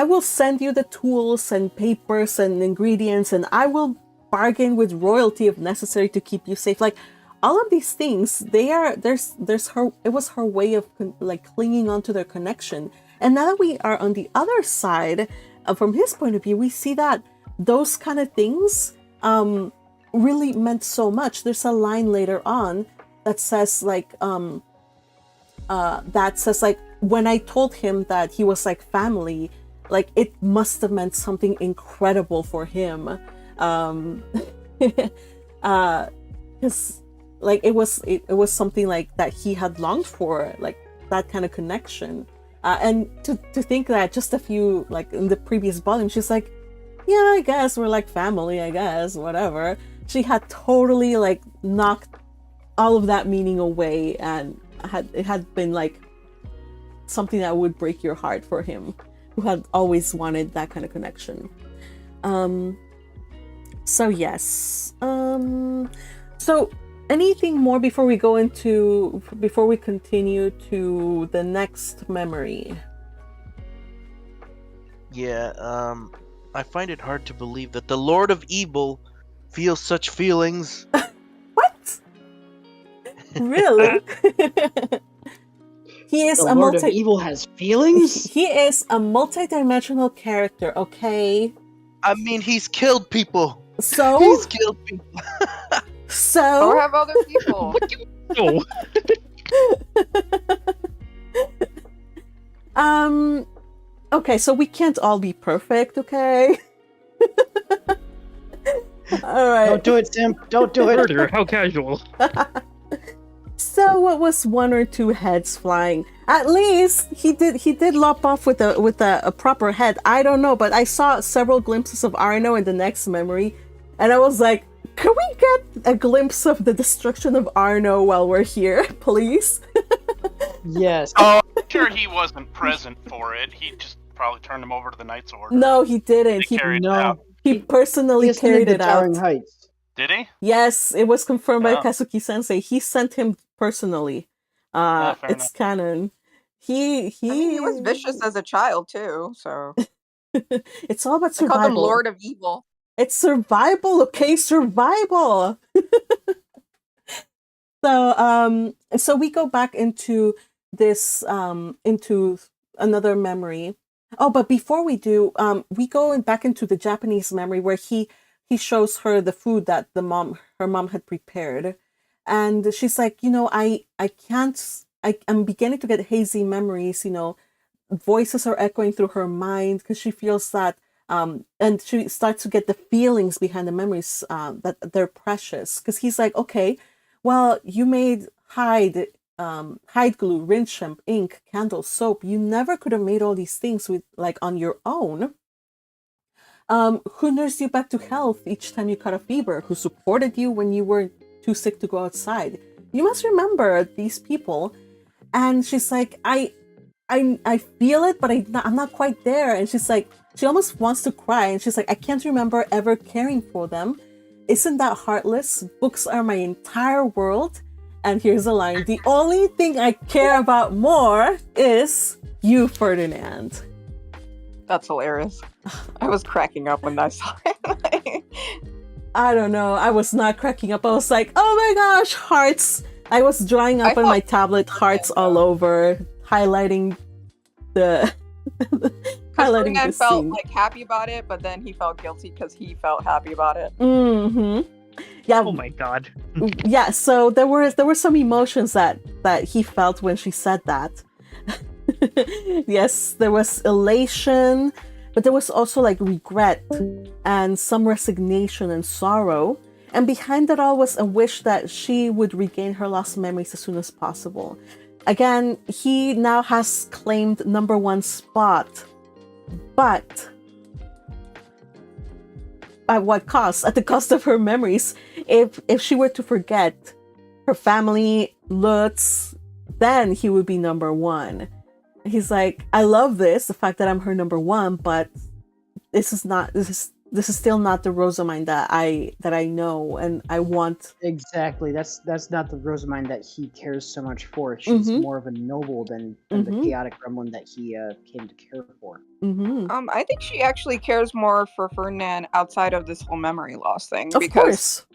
will send you the tools and papers and ingredients, and I will bargain with royalty if necessary to keep you safe. Like all of these things, it was her way of clinging on to their connection. And now that we are on the other side, from his point of view, we see that those kind of things really meant so much. There's a line later on that says when I told him that he was like family, like it must have meant something incredible for him, because like it was something like that he had longed for, like that kind of connection. And to think that just a few, like in the previous volume, she's like, yeah, I guess we're like family, I guess, whatever. She had totally like knocked all of that meaning away, and it had been like something that would break your heart for him, who had always wanted that kind of connection. So yes. So anything more before we continue to the next memory? Yeah, I find it hard to believe that the Lord of Evil feels such feelings. What? Really? He is The Lord of Evil has feelings? He is a multi-dimensional character, okay? I mean, he's killed people. So? He's killed people. So? Or have other people. Okay, so we can't all be perfect, okay? All right. Don't do it, Tim. Don't do it. Murder, how casual. So what was one or two heads flying? At least he did lop off with a proper head. I don't know, but I saw several glimpses of Arno in the next memory, and I was like, can we get a glimpse of the destruction of Arno while we're here, please? Yes. Oh, I'm sure he wasn't present for it. He just probably turned him over to the Knight's Order. No, he didn't. He carried it out. He personally carried it out. Heights. Did he? Yes, it was confirmed by Oh. Kazuki Sensei. He sent him personally. fair It's enough. canon. I mean, he was vicious as a child too, so It's all about I called him survival. Lord of Evil. It's survival, okay? Survival. So we go back into this into another memory. Oh, but before we do, we go back into the Japanese memory where he shows her the food that her mom had prepared, and she's like, I'm beginning to get hazy memories. Voices are echoing through her mind because she feels that. And she starts to get the feelings behind the memories that they're precious. Because he's like, okay, well, you made hide glue, rinse shampoo, ink, candles, soap. You never could have made all these things on your own. Who nursed you back to health each time you caught a fever? Who supported you when you were too sick to go outside? You must remember these people. And she's like, I feel it, but I'm not quite there. And she's like, she almost wants to cry. And she's like, I can't remember ever caring for them. Isn't that heartless? Books are my entire world. And here's a line. The only thing I care about more is you, Ferdinand. That's hilarious. I was cracking up when I saw it. I don't know. I was not cracking up. I was like, oh my gosh, hearts. I was drawing up on my tablet, hearts all over, highlighting the Ferdinand felt scene. like happy about it, but then he felt guilty because he felt happy about it. Mm-hmm. Yeah. Oh my god. Yeah. So there were some emotions that he felt when she said that. Yes, there was elation, but there was also like regret and some resignation and sorrow. And behind it all was a wish that she would regain her lost memories as soon as possible. Again, he now has claimed #1 spot, but at what cost? At the cost of her memories. If she were to forget her family, Lutz, then he would be #1. He's like, I love this, the fact that I'm her #1, but this is still not the Rozemyne that I know and I want. Exactly. That's not the Rozemyne that he cares so much for. She's more of a noble than the chaotic gremlin that he came to care for. I think she actually cares more for Ferdinand outside of this whole memory loss thing. Of course.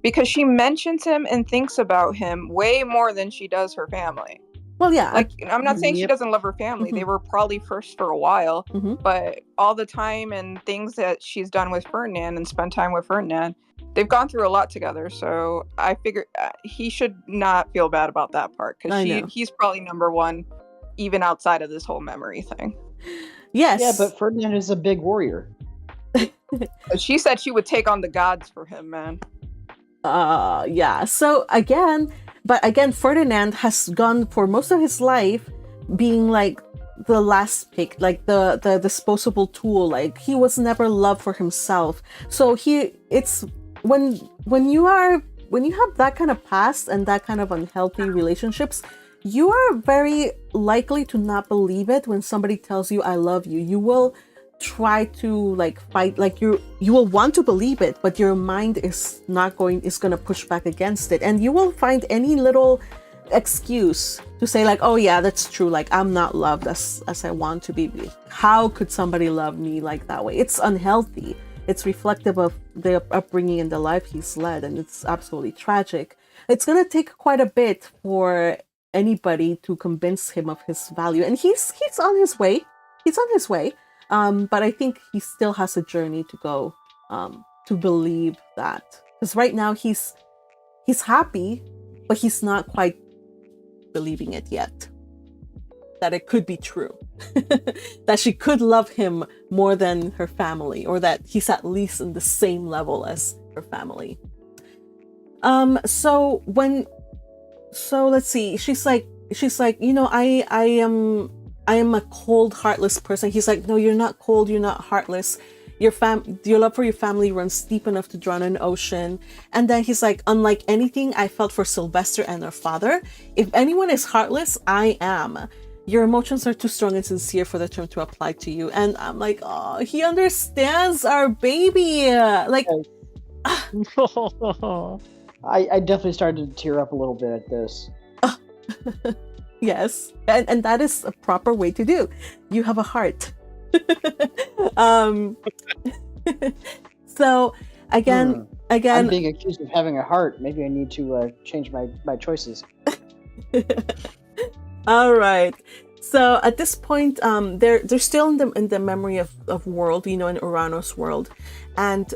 Because she mentions him and thinks about him way more than she does her family. Well, yeah. Like, I'm not saying she doesn't love her family. They were probably first for a while, but all the time and things that she's done with Ferdinand and spent time with Ferdinand, they've gone through a lot together. So I figure he should not feel bad about that part because he's probably #1, even outside of this whole memory thing. Yes. Yeah, but Ferdinand is a big warrior. She said she would take on the gods for him, man. Yeah. So again, Ferdinand has gone for most of his life being like the last pick, like the disposable tool. Like he was never loved for himself. So it's when you have that kind of past and that kind of unhealthy relationships, you are very likely to not believe it when somebody tells you I love you. You will try to like fight, like you will want to believe it, but your mind is gonna push back against it, and you will find any little excuse to say like, oh yeah, that's true, like I'm not loved as I want to be. How could somebody love me like that way? It's unhealthy. It's reflective of the upbringing and the life he's led, and it's absolutely tragic. It's gonna take quite a bit for anybody to convince him of his value, and he's on his way. But I think he still has a journey to go to believe that, because right now he's happy, but he's not quite believing it yet, that it could be true. That she could love him more than her family, or that he's at least in the same level as her family. So let's see, she's like, you know, I am a cold, heartless person. He's like, no, you're not cold, you're not heartless. Your love for your family runs deep enough to drown an ocean. And then he's like, unlike anything I felt for Sylvester and her father, if anyone is heartless, I am. Your emotions are too strong and sincere for the term to apply to you. And I'm like, oh, he understands our baby. Like, I definitely started to tear up a little bit at this. Yes, and that is a proper way to do. You have a heart. So again, I'm being accused of having a heart. Maybe I need to change my choices. All right. So at this point, they're still in the memory of world, you know, in Urano's world, and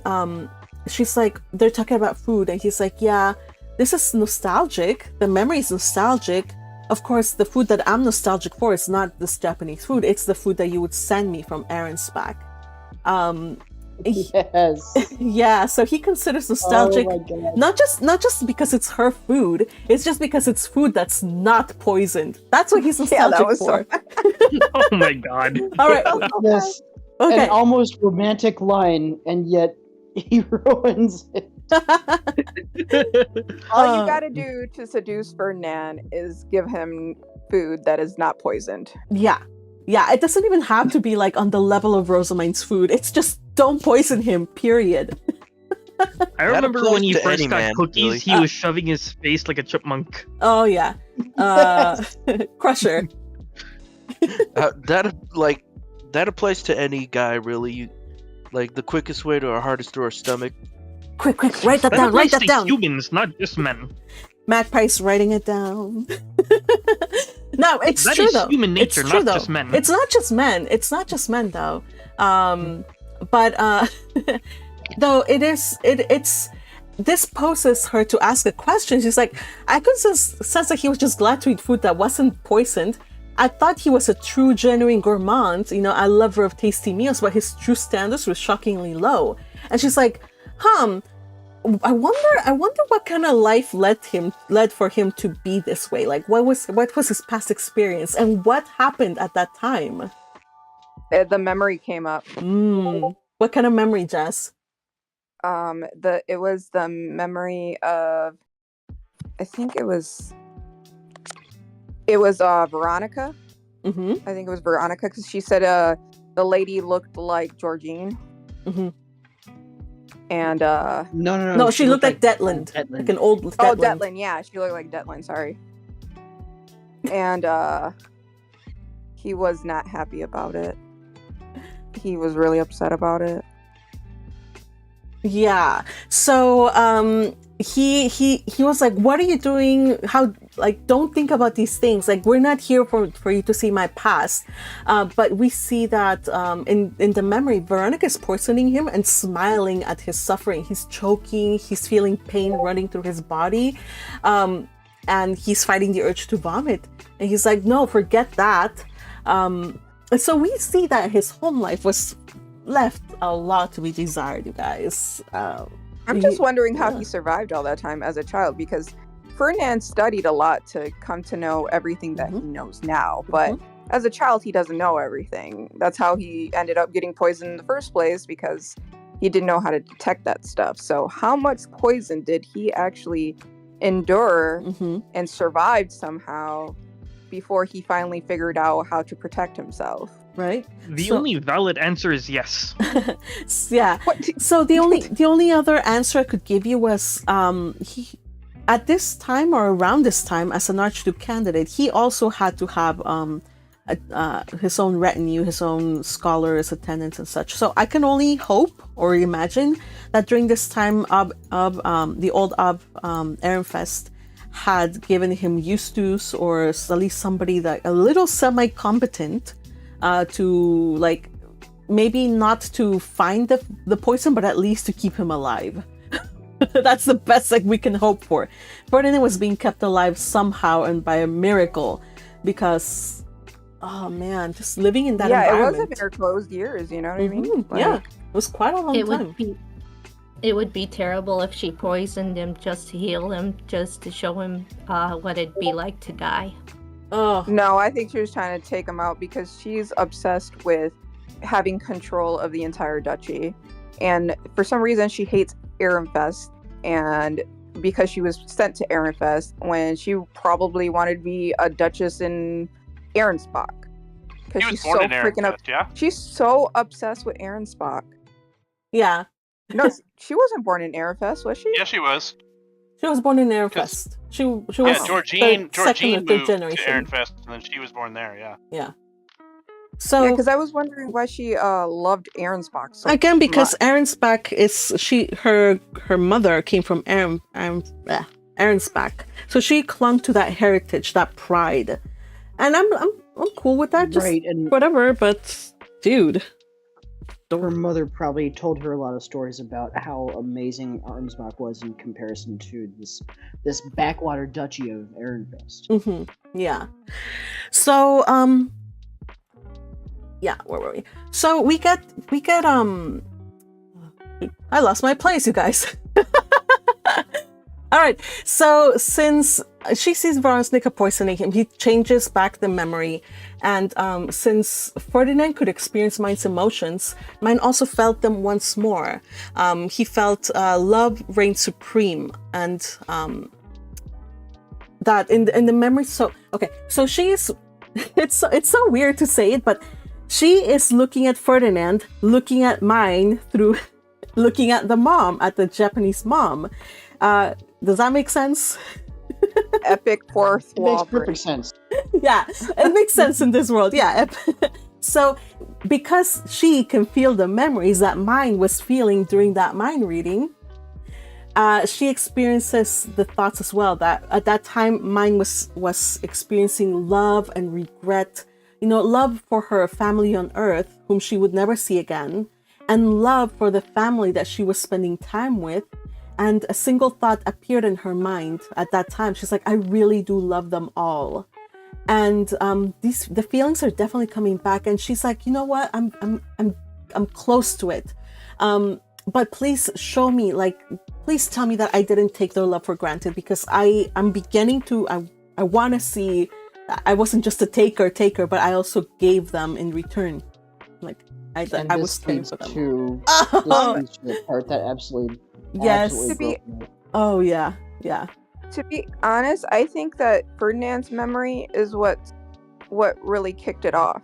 she's like, they're talking about food, and he's like, yeah, this is nostalgic. The memory is nostalgic. Of course, the food that I'm nostalgic for is not this Japanese food. It's the food that you would send me from Aaron's back. Yes. Yeah, so he considers nostalgic, Oh my God. not just because it's her food. It's just because it's food that's not poisoned. That's what he's nostalgic was for. Oh my god. All right. Yes. Okay. An almost romantic line, and yet he ruins it. All you gotta do to seduce Ferdinand is give him food that is not poisoned. Yeah. It doesn't even have to be like on the level of Rozemyne's food. It's just don't poison him, period. I remember applies when he to first any got man, cookies, really. he was shoving his face like a chipmunk. Oh yeah. Crusher. That applies to any guy, really. Like the quickest way to our hardest to our stomach. Quick, write that down, write applies that to down. humans, not just men. Magpie's writing it down. No, it's That true is though. human nature, it's true, not though. just men. It's not just men. It's not just men though. But though it's this poses her to ask a question. She's like, I could sense that he was just glad to eat food that wasn't poisoned. I thought he was a true, genuine gourmand, you know, a lover of tasty meals, but his true standards were shockingly low. And she's like, I wonder what kind of life led for him to be this way. Like, what was his past experience, and what happened at that time? The memory came up. What kind of memory, Jess? It was the memory of, I think it was Veronica. Mm-hmm. I think it was Veronica, because she said the lady looked like Georgine. Mm-hmm. And no, she looked like Detland. Like an old Detland. Oh, Detland, yeah, she looked like Detland, sorry. And he was not happy about it. He was really upset about it. Yeah. So he was like, what are you doing? How, like, don't think about these things. Like, we're not here for you to see my past. But we see that in the memory, Veronica is poisoning him and smiling at his suffering. He's choking, he's feeling pain running through his body, and he's fighting the urge to vomit. And he's like, no, forget that. So we see that his home life was left a lot to be desired, you guys. I'm just wondering how he survived all that time as a child, because Ferdinand studied a lot to come to know everything that he knows now. But as a child, he doesn't know everything. That's how he ended up getting poisoned in the first place, because he didn't know how to detect that stuff. So how much poison did he actually endure and survived somehow before he finally figured out how to protect himself. Right? The only valid answer is yes. Yeah. So the only other answer I could give you was he at this time or around this time as an Archduke candidate, he also had to have his own retinue, his own scholars, attendants, and such. So I can only hope or imagine that during this time, the old Ehrenfest had given him Justus, or at least somebody that a little semi-competent to, like, maybe not to find the poison, but at least to keep him alive. That's the best we can hope for. Ferdinand was being kept alive somehow and by a miracle, because oh man, just living in that environment. It was in their closed years, you know what I mean? Yeah, it was quite a long time. It would be terrible if she poisoned him just to heal him, just to show him what it'd be like to die. Oh no, I think she was trying to take him out because she's obsessed with having control of the entire duchy, and for some reason she hates Ehrenfest, and because she was sent to Ehrenfest when she probably wanted to be a duchess in Ehrensbach, because she's so freaking up. Yeah? She's so obsessed with Ehrensbach. Yeah. No, she wasn't born in Ehrenfest, was she? Yeah, she was. She was born in Ehrenfest. She was Georgine second or third moved generation. to Ehrenfest, and then she was born there. Yeah. Yeah. So because I was wondering why she loved Ehrensbach so again, because much. Ehrensbach is her mother came from Ehrensbach, so she clung to that heritage, that pride, and I'm cool with that. Just Right, and whatever, but dude, her mother probably told her a lot of stories about how amazing Arnsbach was in comparison to this backwater duchy of Ehrenfest. Yeah. So yeah, where were we? So we get I lost my place, you guys. All right. So since she sees Veronica poisoning him, he changes back the memory, and since Ferdinand could experience Mine's emotions, Mine also felt them once more. He felt love reign supreme, and that in the memory. So okay, so she is. It's so weird to say it, but she is looking at Ferdinand, looking at Mine through, looking at the mom, at the Japanese mom. Does that make sense? Epic fourth wall. Makes perfect sense. Yeah, it makes sense in this world. Yeah. So because she can feel the memories that Mine was feeling during that mind reading, she experiences the thoughts as well. That at that time, Mine was experiencing love and regret. You know, love for her family on Earth, whom she would never see again, and love for the family that she was spending time with. And a single thought appeared in her mind at that time. She's like, I really do love them all. And the feelings are definitely coming back. And she's like, you know what? I'm close to it. But please show me, like, please tell me that I didn't take their love for granted, because I'm beginning to, I want to see, I wasn't just a taker, but I also gave them in return. Like, I was caring for them. This leads to the part that absolutely. Yes. Oh yeah. To be honest, I think that Ferdinand's memory is what really kicked it off,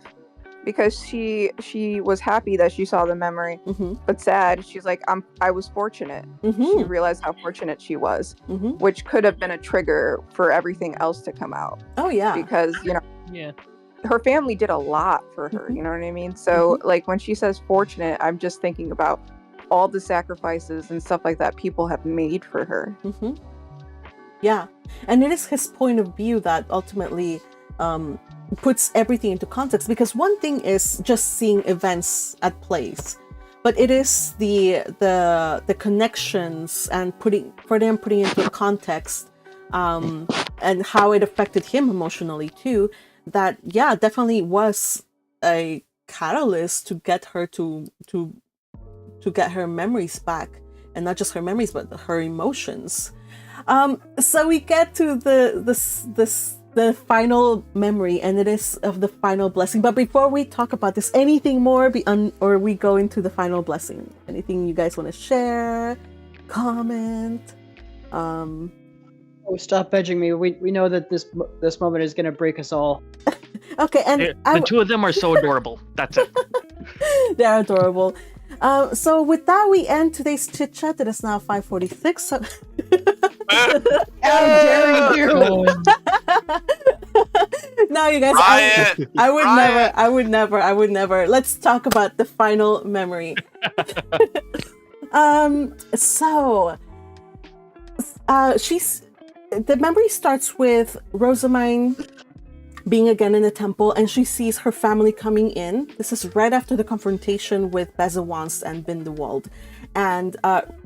because she was happy that she saw the memory, but sad. She's like, I was fortunate. She realized how fortunate she was, which could have been a trigger for everything else to come out. Oh yeah. Because her family did a lot for her. You know what I mean? So like when she says fortunate, I'm just thinking about all the sacrifices and stuff like that people have made for her. Yeah, and it is his point of view that ultimately puts everything into context, because one thing is just seeing events at place, but it is the connections and putting into context and how it affected him emotionally too, that definitely was a catalyst to get her to get her memories back, and not just her memories but her emotions. So we get to the final memory, and it is of the final blessing. But before we talk about this, anything more or we go into the final blessing, anything you guys want to share, comment? Oh, stop edging me. We know that this moment is gonna break us all. Okay, and The two of them are so adorable. That's it. They're adorable. So with that, we end today's chit chat. It is now 5:46. So How dare you! No, you guys, I would never. Let's talk about the final memory. So the memory starts with Rozemyne being again in the temple, and she sees her family coming in. This is right after the confrontation with Bezewans and Bindewald. And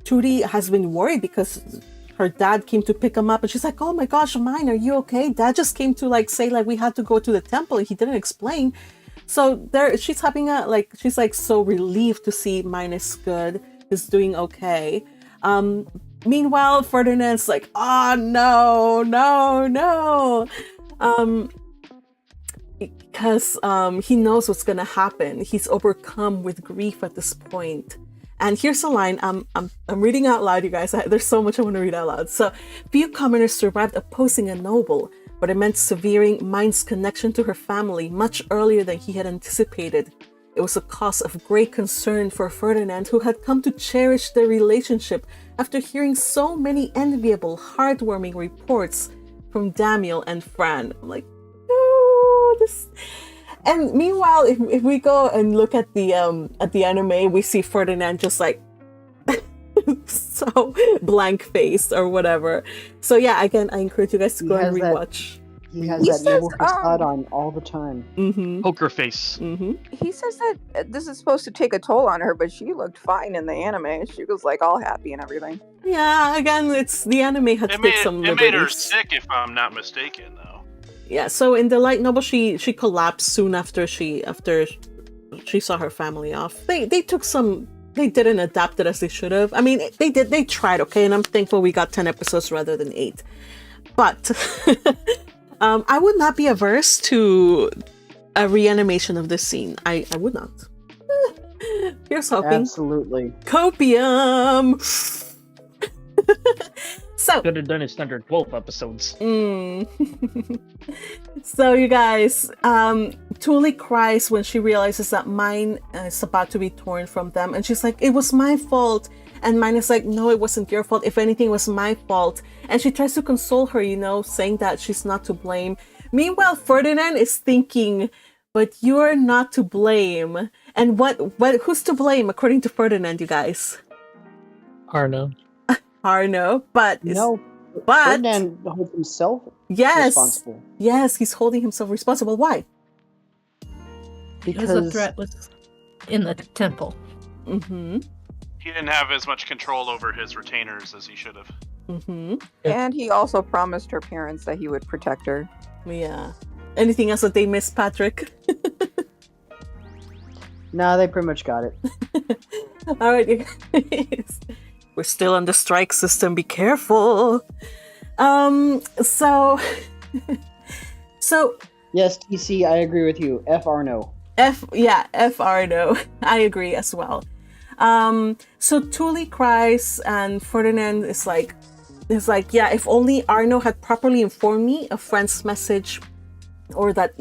Trudy has been worried because her dad came to pick him up, and she's like, oh my gosh, Mine, are you okay? Dad just came to say we had to go to the temple, and he didn't explain. So she's having she's so relieved to see Mine is good, is doing okay. Meanwhile, Ferdinand's like, oh no. Because he knows what's gonna happen. He's overcome with grief at this point. And here's a line I'm reading out loud, you guys. There's so much I want to read out loud. So, few commoners survived opposing a noble, but it meant severing Mine's connection to her family much earlier than he had anticipated. It was a cause of great concern for Ferdinand, who had come to cherish their relationship after hearing so many enviable, heartwarming reports from Damiel and Fran. I'm like, no, this. And meanwhile, if we go and look at the anime, we see Ferdinand just so blank faced or whatever. So yeah, again, I encourage you guys to go and rewatch. He has that noble facade on all the time. Mm-hmm. Poker face. Mm-hmm. He says that this is supposed to take a toll on her, but she looked fine in the anime. She was all happy and everything. Yeah, again, it's the anime had to take some liberties. It made her sick, if I'm not mistaken, though. Yeah, so in the light novel, she collapsed soon after she saw her family off. They didn't adapt it as they should have. I mean, they tried, okay, and I'm thankful we got 10 episodes rather than 8. But I would not be averse to a reanimation of this scene. I would not. Here's hoping. Absolutely. Copium. So could have done it under 12 episodes. So you guys, Tuli cries when she realizes that Mine is about to be torn from them, and she's like, it was my fault. And Mine is like, no, it wasn't your fault. If anything, it was my fault. And she tries to console her, saying that she's not to blame. Meanwhile, Ferdinand is thinking, but you're not to blame. And who's to blame according to Ferdinand, you guys? Arno, but Ferdinand holds himself responsible. Yes, he's holding himself responsible. Why? Because the threat was in the temple. Mm-hmm. He didn't have as much control over his retainers as he should have. Mm-hmm. And he also promised her parents that he would protect her. Yeah. Anything else that they missed, Patrick? Nah, they pretty much got it. All right, you guys. We're still on the strike system. Be careful. So yes, TC, I agree with you. F Arno. F Arno. I agree as well. So Tuli cries, and Ferdinand is like, yeah, if only Arno had properly informed me of Fran's message, or that,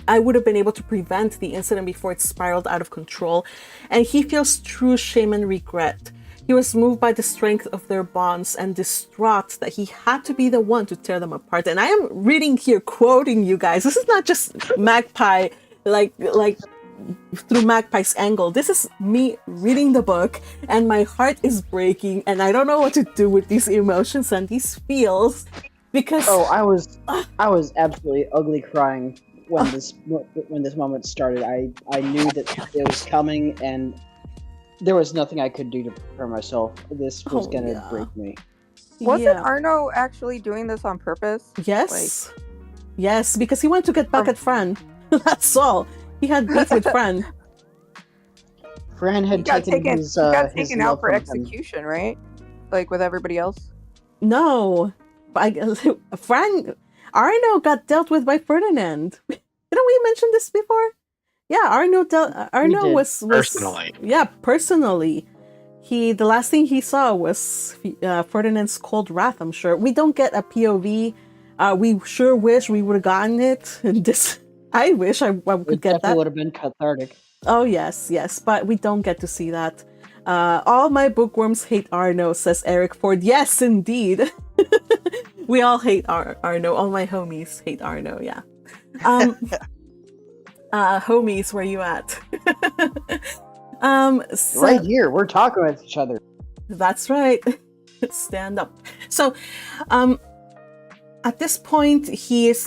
I would have been able to prevent the incident before it spiraled out of control. And he feels true shame and regret. He was moved by the strength of their bonds and distraught that he had to be the one to tear them apart. And I am reading here, quoting you guys. This is not just Magpie, like through Magpie's angle. This is me reading the book, and my heart is breaking, and I don't know what to do with these emotions and these feels, because I was absolutely ugly crying when this moment started. I knew that it was coming, and there was nothing I could do to prepare myself. This was gonna break me. Wasn't Arno actually doing this on purpose? Yes. Yes, because he wanted to get back at Fran. That's all. He had beef with Fran. Fran had taken his out for execution, right? Like with everybody else? No. Arno got dealt with by Ferdinand. Didn't we mention this before? Yeah, Arno was personally. Yeah, personally. the last thing he saw was Ferdinand's cold wrath, I'm sure. We don't get a POV. We sure wish we would have gotten it. I wish I could get that. It would have been cathartic. Oh, yes, but we don't get to see that. All my bookworms hate Arno, says Eric Ford. Yes, indeed. We all hate Arno. All my homies hate Arno, yeah. Homies, where you at? So, right here, we're talking with each other. That's right. Stand up. So, at this point,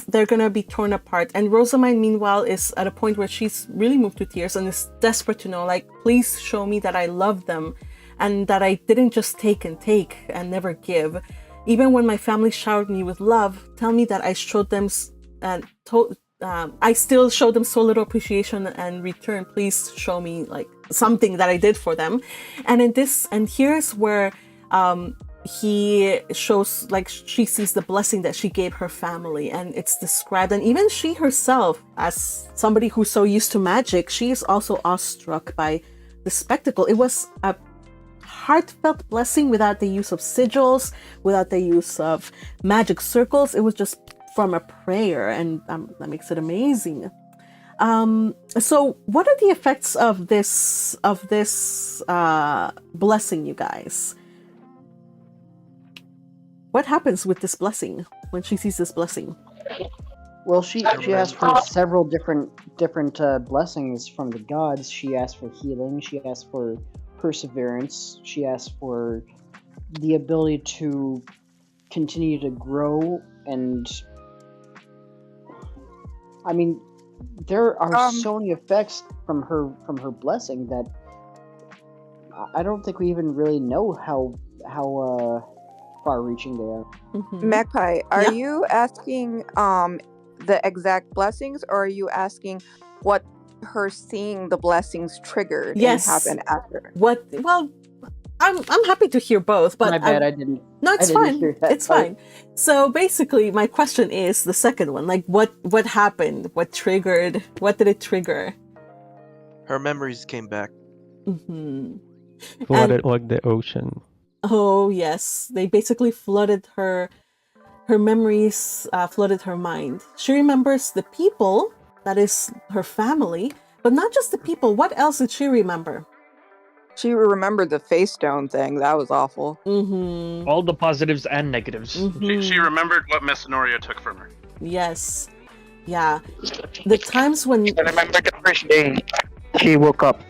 they're gonna be torn apart, and Rozemyne, meanwhile, is at a point where she's really moved to tears and is desperate to know, like, please show me that I love them, and that I didn't just take and never give. Even when my family showered me with love, tell me that I showed them, I still showed them so little appreciation and return. Please show me like something that I did for them. And here's where he shows, like, she sees the blessing that she gave her family, and it's described, and even she herself, as somebody who's so used to magic, she is also awestruck by the spectacle. It was a heartfelt blessing without the use of sigils, without the use of magic circles. It was just from a prayer, and that makes it amazing. So what are the effects of this blessing, you guys? What happens with this blessing when she sees this blessing? Well, she asked for several different blessings from the gods. She asked for healing. She asked for perseverance. She asked for the ability to continue to grow. And I mean, there are so many effects from her blessing that I don't think we even really know how far-reaching they are. Mm-hmm. Magpie, are you asking the exact blessings, or are you asking what her seeing the blessings triggered and happened after? Well, I'm happy to hear both, but my bad, I didn't. No, it's fine. It's fine. So basically, my question is the second one. Like, what happened? What triggered? What did it trigger? Her memories came back. Mm-hmm. Flooded like the ocean. Oh yes, they basically flooded her memories, flooded her mind. She remembers the people, that is her family, but not just the people. What else did she remember? She remembered the face stone thing. That was awful. Mm-hmm. All the positives and negatives. Mm-hmm. She remembered what Mestionora took from her. Yes. Yeah. The times when... I remember the first day she woke up.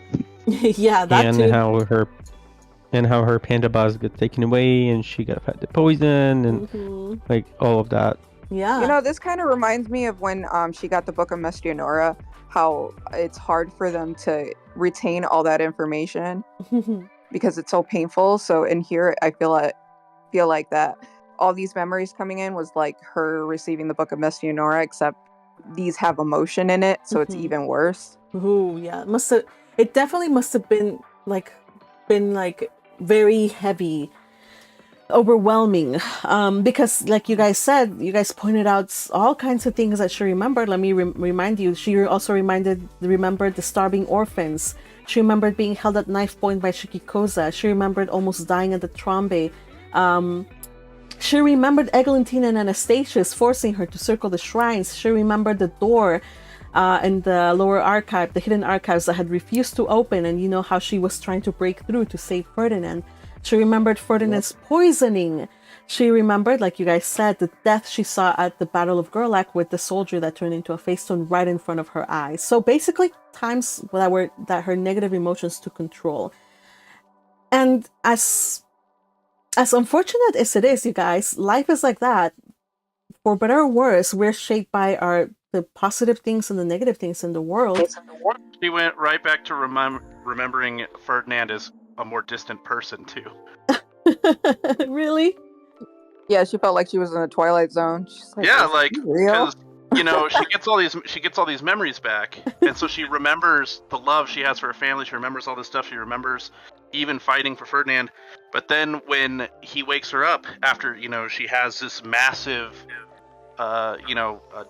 Yeah, that and too. How her panda boss got taken away and she got affected poison and like all of that. Yeah. You know, this kind of reminds me of when she got the book of Mestionora, how it's hard for them to retain all that information because it's so painful. So in here, I feel like that all these memories coming in was like her receiving the book of Mestionora, except these have emotion in it, so it's even worse. Ooh, yeah. It definitely must have been very heavy, overwhelming, because like you guys pointed out all kinds of things that she remembered. Let me remind you, she also remembered the starving orphans. She remembered being held at knife point by Shikikoza. She remembered almost dying at the Trombe. She remembered Eglantine and Anastasius forcing her to circle the shrines. She remembered the door in the lower archive, the hidden archives that had refused to open, and you know how she was trying to break through to save Ferdinand. She remembered Ferdinand's poisoning. She remembered, like you guys said, the death she saw at the Battle of Gerlach with the soldier that turned into a face stone right in front of her eyes. So basically, times that her negative emotions took control. And as unfortunate as it is, you guys, life is like that. For better or worse, we're shaped by the positive things and the negative things in the world. She went right back to remembering Ferdinand as a more distant person too. Really? Yeah, she felt like she was in a Twilight Zone. She's like, yeah, like because you know she gets all these memories back, and so she remembers the love she has for her family. She remembers all this stuff. She remembers even fighting for Ferdinand. But then when he wakes her up after she has this massive, a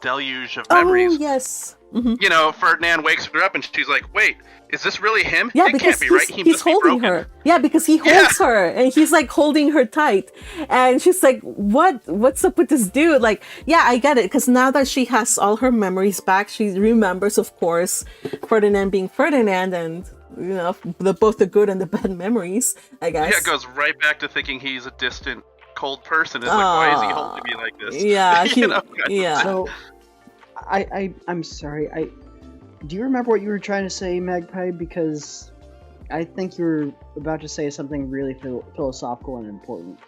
deluge of memories. Oh yes. you know, Ferdinand wakes her up and she's like, "Wait, is this really him? Yeah, it because can't be right. He he's must be holding broken." her. Yeah, because he holds her and he's like holding her tight. And she's like, what's up with this dude? Like, yeah, I get it. Because now that she has all her memories back, she remembers, of course, Ferdinand being Ferdinand and, you know, both the good and the bad memories, I guess. Yeah, it goes right back to thinking he's a distant, cold person. It's like, why is he holding me like this? Yeah, yeah. So, I'm sorry. Do you remember what you were trying to say, Magpie? Because I think you were about to say something really philosophical and important.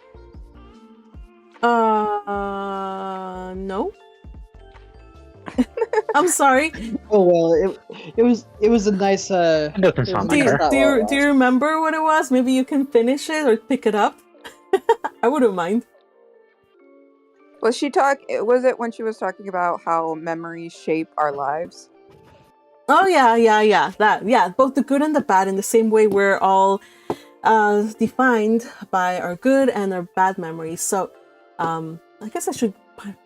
No. I'm sorry. Oh well, it was a nice. It doesn't sound like her. Do you remember what it was? Maybe you can finish it or pick it up. I wouldn't mind. Was it when she was talking about how memories shape our lives? Oh yeah. Both the good and the bad. In the same way, we're all defined by our good and our bad memories. So, I guess I should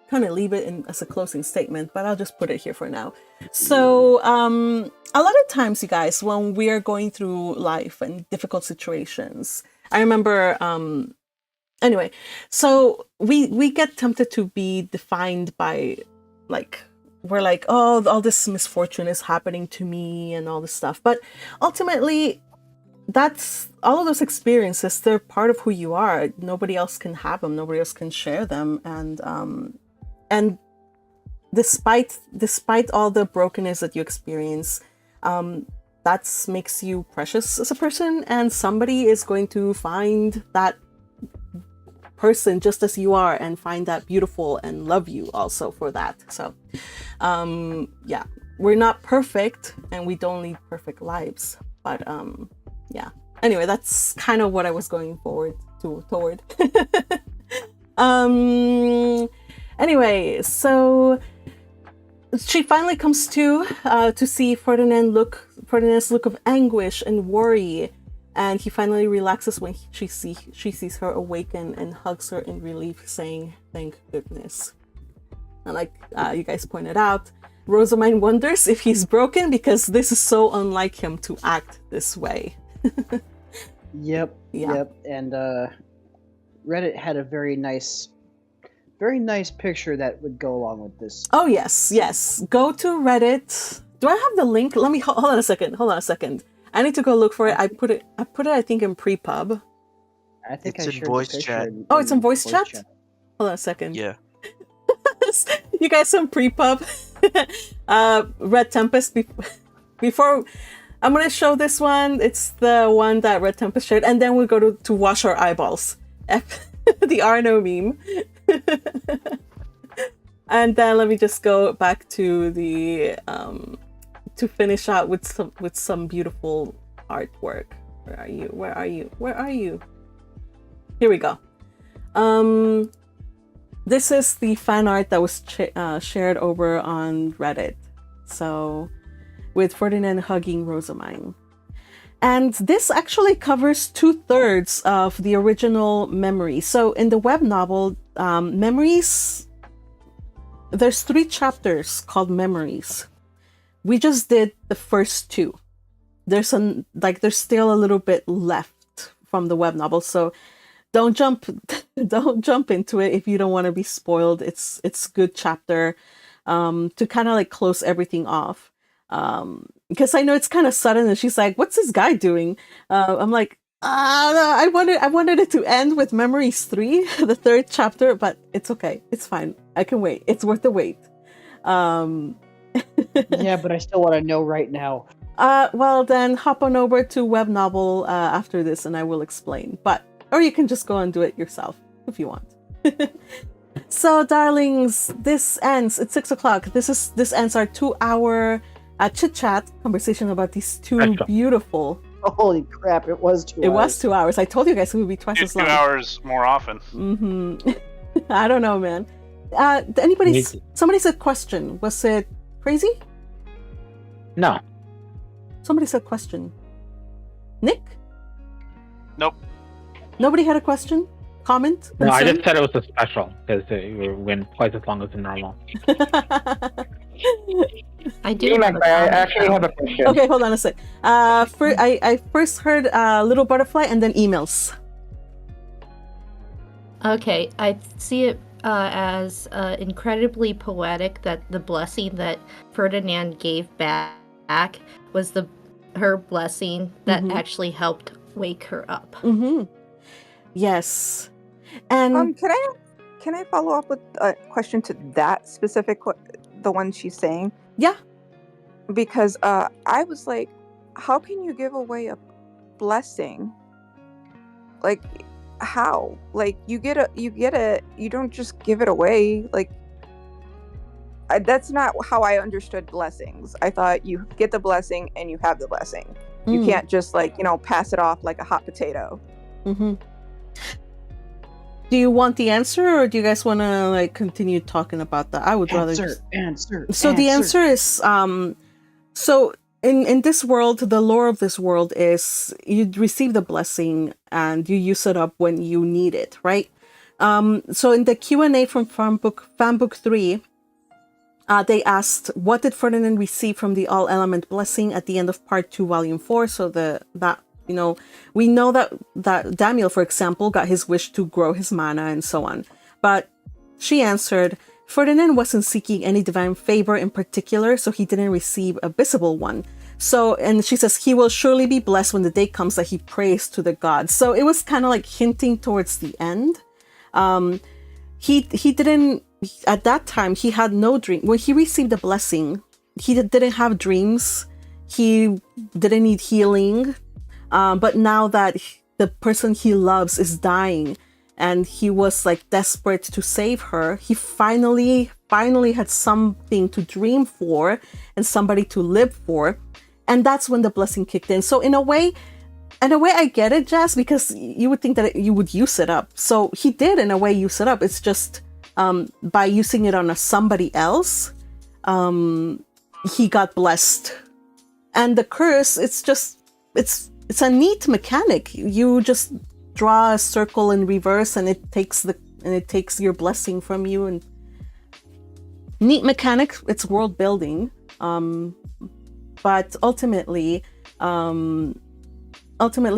kind of leave it as a closing statement, but I'll just put it here for now. So, a lot of times, you guys, when we are going through life and difficult situations, I remember. Anyway, so we get tempted to be defined by, like, we're like, oh, all this misfortune is happening to me and all this stuff. But ultimately, that's all of those experiences. They're part of who you are. Nobody else can have them. Nobody else can share them. And despite all the brokenness that you experience, that makes you precious as a person. And somebody is going to find that person just as you are and find that beautiful and love you also for that. So yeah, we're not perfect and we don't lead perfect lives, but yeah, anyway, that's kind of what I was going toward. Anyway, so she finally comes to see Ferdinand's look of anguish and worry. And he finally relaxes when she sees her awaken and hugs her in relief, saying, "Thank goodness." And like you guys pointed out, Rozemyne wonders if he's broken because this is so unlike him to act this way. Yep. And Reddit had a very nice picture that would go along with this. Oh yes. Go to Reddit. Do I have the link? Let me hold on a second. I need to go look for it. I put it I think in PrePub. I think it's in voice chat. Oh, it's in voice chat? Hold on a second. Yeah. You guys on PrePub? Red Tempest before I'm gonna show this one. It's the one that Red Tempest shared, and then we go to wash our eyeballs. The Arno meme. And then let me just go back to the to finish out with some beautiful artwork. Where are you? Here we go. This is the fan art that was shared over on Reddit. So, with Ferdinand hugging Rozemyne. And this actually covers 2/3 of the original memory. So in the web novel, Memories, there's 3 chapters called Memories. We just did the first 2. There's still a little bit left from the web novel, so don't jump into it if you don't want to be spoiled. It's a good chapter to kind of like close everything off. Because I know it's kind of sudden, and she's like, "What's this guy doing?" I'm like, I wanted it to end with Memories 3, the 3rd chapter, but it's okay. It's fine. I can wait. It's worth the wait. Yeah, but I still want to know right now. Well, then hop on over to web novel after this, and I will explain. Or you can just go and do it yourself if you want. So, darlings, this ends at 6:00. This ends our 2-hour chit chat conversation about these 2 beautiful. Holy crap! It was 2 hours. It was 2 hours. I told you guys it would be twice as long. 2 hours more often. I don't know, man. Somebody said question. Was it crazy? No. Somebody said question. Nick? Nope. Nobody had a question? Comment? No, I just said it was a special because it went twice as long as the normal. I do. Hey, have a Magpie, I comment, actually though. have a question. Okay, hold on a sec. I first heard Little Butterfly and then emails. Okay, I see it as incredibly poetic that the blessing that Ferdinand gave back was her blessing that actually helped wake her up. Yes. And can I follow up with a question to that specific the one she's saying? Yeah. Because I was like, how can you give away a blessing? Like, how? Like, you get it, you don't just give it away. Like, that's not how I understood blessings. I thought you get the blessing and you have the blessing. You can't just, like, pass it off like a hot potato. Do you want the answer, or do you guys want to like continue talking about that? I would rather answer. So the answer is so in this world, the lore of this world is you receive the blessing and you use it up when you need it, right? So in the Q&A from Fanbook 3, they asked, what did Ferdinand receive from the all element blessing at the end of part 2 volume 4? So we know that Damiel, for example, got his wish to grow his mana and so on. But she answered, Ferdinand wasn't seeking any divine favor in particular, so he didn't receive a visible one. So, and she says, he will surely be blessed when the day comes that he prays to the gods. So it was kind of like hinting towards the end. He didn't, at that time, he had no dream. When he received the blessing, he didn't have dreams. He didn't need healing. But now that the person he loves is dying and he was like desperate to save her, he finally had something to dream for and somebody to live for. And that's when the blessing kicked in. So in a way, I get it, Jazz, because you would think that you would use it up. So he did, in a way, use it up. It's just by using it on somebody else, he got blessed. And the curse, it's a neat mechanic. You just draw a circle in reverse, and it takes your blessing from you. And neat mechanic. It's world building. But ultimately,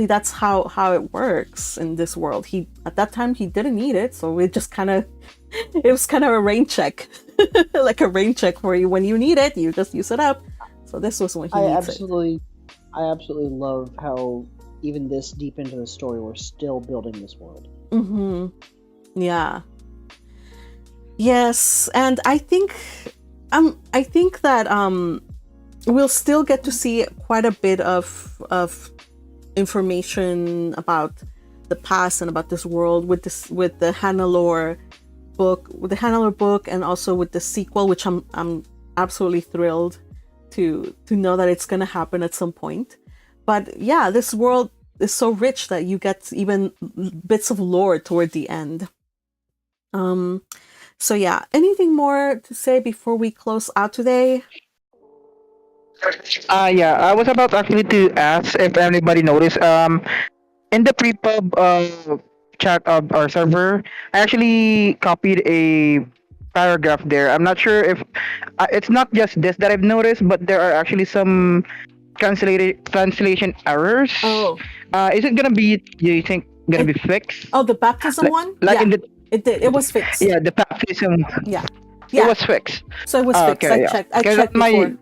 that's how it works in this world. At that time he didn't need it, so it was kind of a rain check, like a rain check for you. When you need it, you just use it up. So this was when he needs it. I absolutely love how even this deep into the story, we're still building this world. Yeah. Yes, and I think that we'll still get to see quite a bit of information about the past and about this world with the Hannelore book, and also with the sequel, which I'm absolutely thrilled to know that it's going to happen at some point. But yeah, this world is so rich that you get even bits of lore toward the end. So yeah, anything more to say before we close out today? Yeah, I was about actually to ask if anybody noticed. In the PrePub chat of our server, I actually copied a paragraph there. I'm not sure if it's not just this that I've noticed, but there are actually some translation errors. Oh. Is it gonna be? Do you think gonna be fixed? Oh, the baptism one? Like yeah, it did. It was fixed. Yeah, the baptism. Yeah. It was fixed. So it was fixed. Okay, I checked before.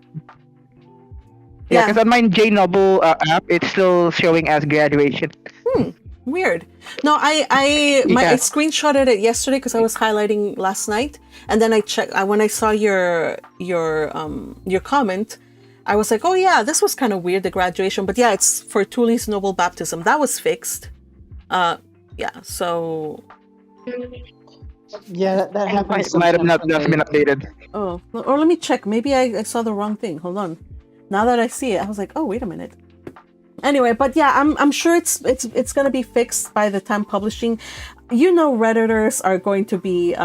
Yeah, because on my J Noble app, it's still showing as graduation. Weird. No, I screenshotted it yesterday because I was highlighting last night, and then I checked. When I saw your comment, I was like, oh yeah, this was kind of weird, the graduation. But yeah, it's for Tuli's noble baptism. That was fixed. Yeah. So. Yeah, that happens. Might have not just been updated. Oh, or let me check. Maybe I saw the wrong thing. Hold on. Now that I see it, I was like, oh, wait a minute. Anyway, but yeah, I'm sure it's gonna be fixed by the time publishing. Redditors are going to be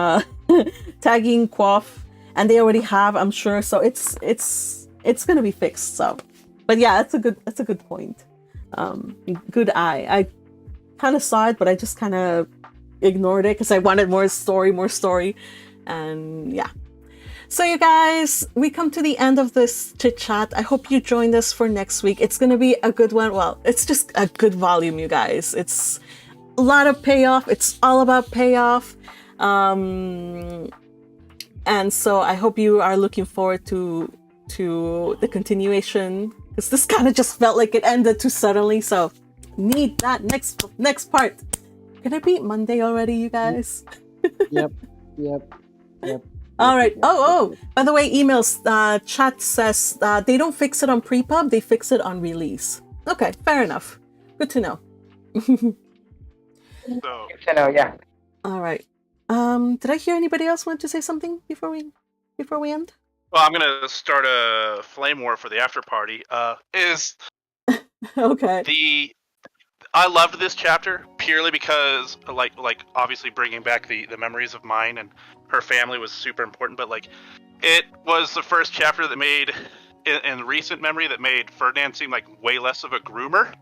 tagging Quaff, and they already have, I'm sure. So it's gonna be fixed. So, but yeah, that's a good point. Good eye. I kind of saw it, but I just kind of ignored it because I wanted more story, and yeah. So you guys, we come to the end of this chit chat. I hope you joined us for next week. It's gonna be a good one. Well, it's just a good volume, you guys. It's a lot of payoff. It's all about payoff. And so I hope you are looking forward to the continuation, because this kind of just felt like it ended too suddenly. So need that next part. Can it be Monday already, you guys? Yep. All right. Oh, by the way, emails. Chat says they don't fix it on PrePub, they fix it on release. Okay, fair enough. Good to know. So, Good to know, yeah. All right. Did I hear anybody else want to say something before we end? well, I'm gonna start a flame war for the after party. Okay. I loved this chapter purely because, like obviously bringing back the memories of mine and her family was super important. But like, it was the first chapter that made, in recent memory, that made Ferdinand seem like way less of a groomer.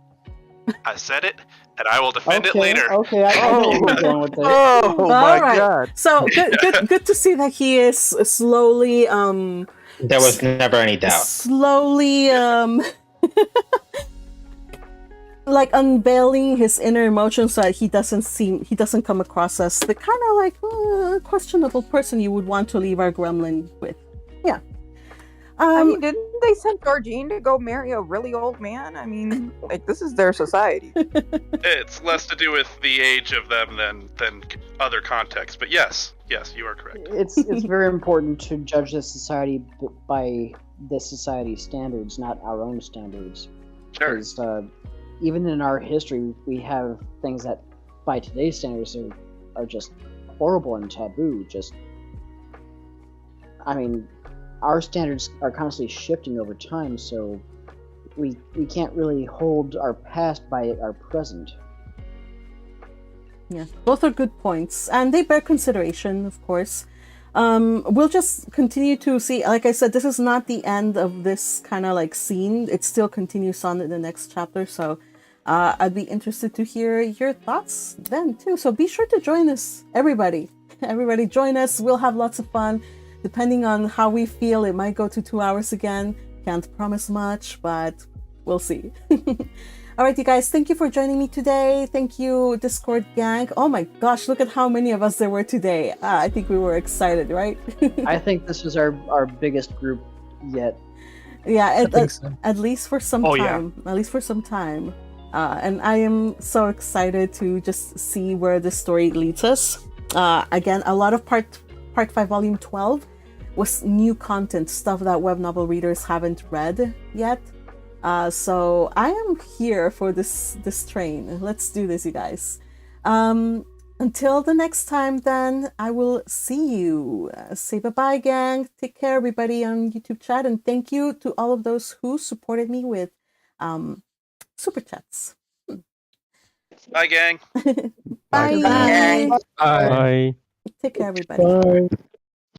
I said it, and I will defend it later. Okay, I know where we're going with this. Oh my god. So good to see that he is slowly There was never any doubt. slowly like unveiling his inner emotions, so that he doesn't come across as the kind of like questionable person you would want to leave our gremlin with. Yeah. I mean, didn't they send Georgine to go marry a really old man? I mean, like, this is their society. It's less to do with the age of them than other contexts. But yes, you are correct. It's very important to judge this society by this society's standards, not our own standards. Sure. Because even in our history, we have things that, by today's standards, are just horrible and taboo. I mean, our standards are constantly shifting over time, so we can't really hold our past by our present. Yeah, both are good points, and they bear consideration, of course. We'll just continue to see. Like I said, this is not the end of this kind of like scene. It still continues on in the next chapter, so I'd be interested to hear your thoughts then too. So be sure to join us, everybody. Everybody join us. We'll have lots of fun. Depending on how we feel, it might go to 2 hours again. Can't promise much, but we'll see. All right, you guys, thank you for joining me today. Thank you, Discord gang. Oh my gosh, look at how many of us there were today. I think we were excited, right? I think this is our biggest group yet. Yeah, so. at least for some time. Yeah. At least for some time. And I am so excited to just see where this story leads us. Again, a lot of Part 5, Volume 12 was new content, stuff that web novel readers haven't read yet. So I am here for this train. Let's do this, you guys. Until the next time, then, I will see you. Say bye-bye, gang. Take care, everybody on YouTube chat. And thank you to all of those who supported me with super chats. Bye, gang. Bye. Bye. Take care, everybody. Bye.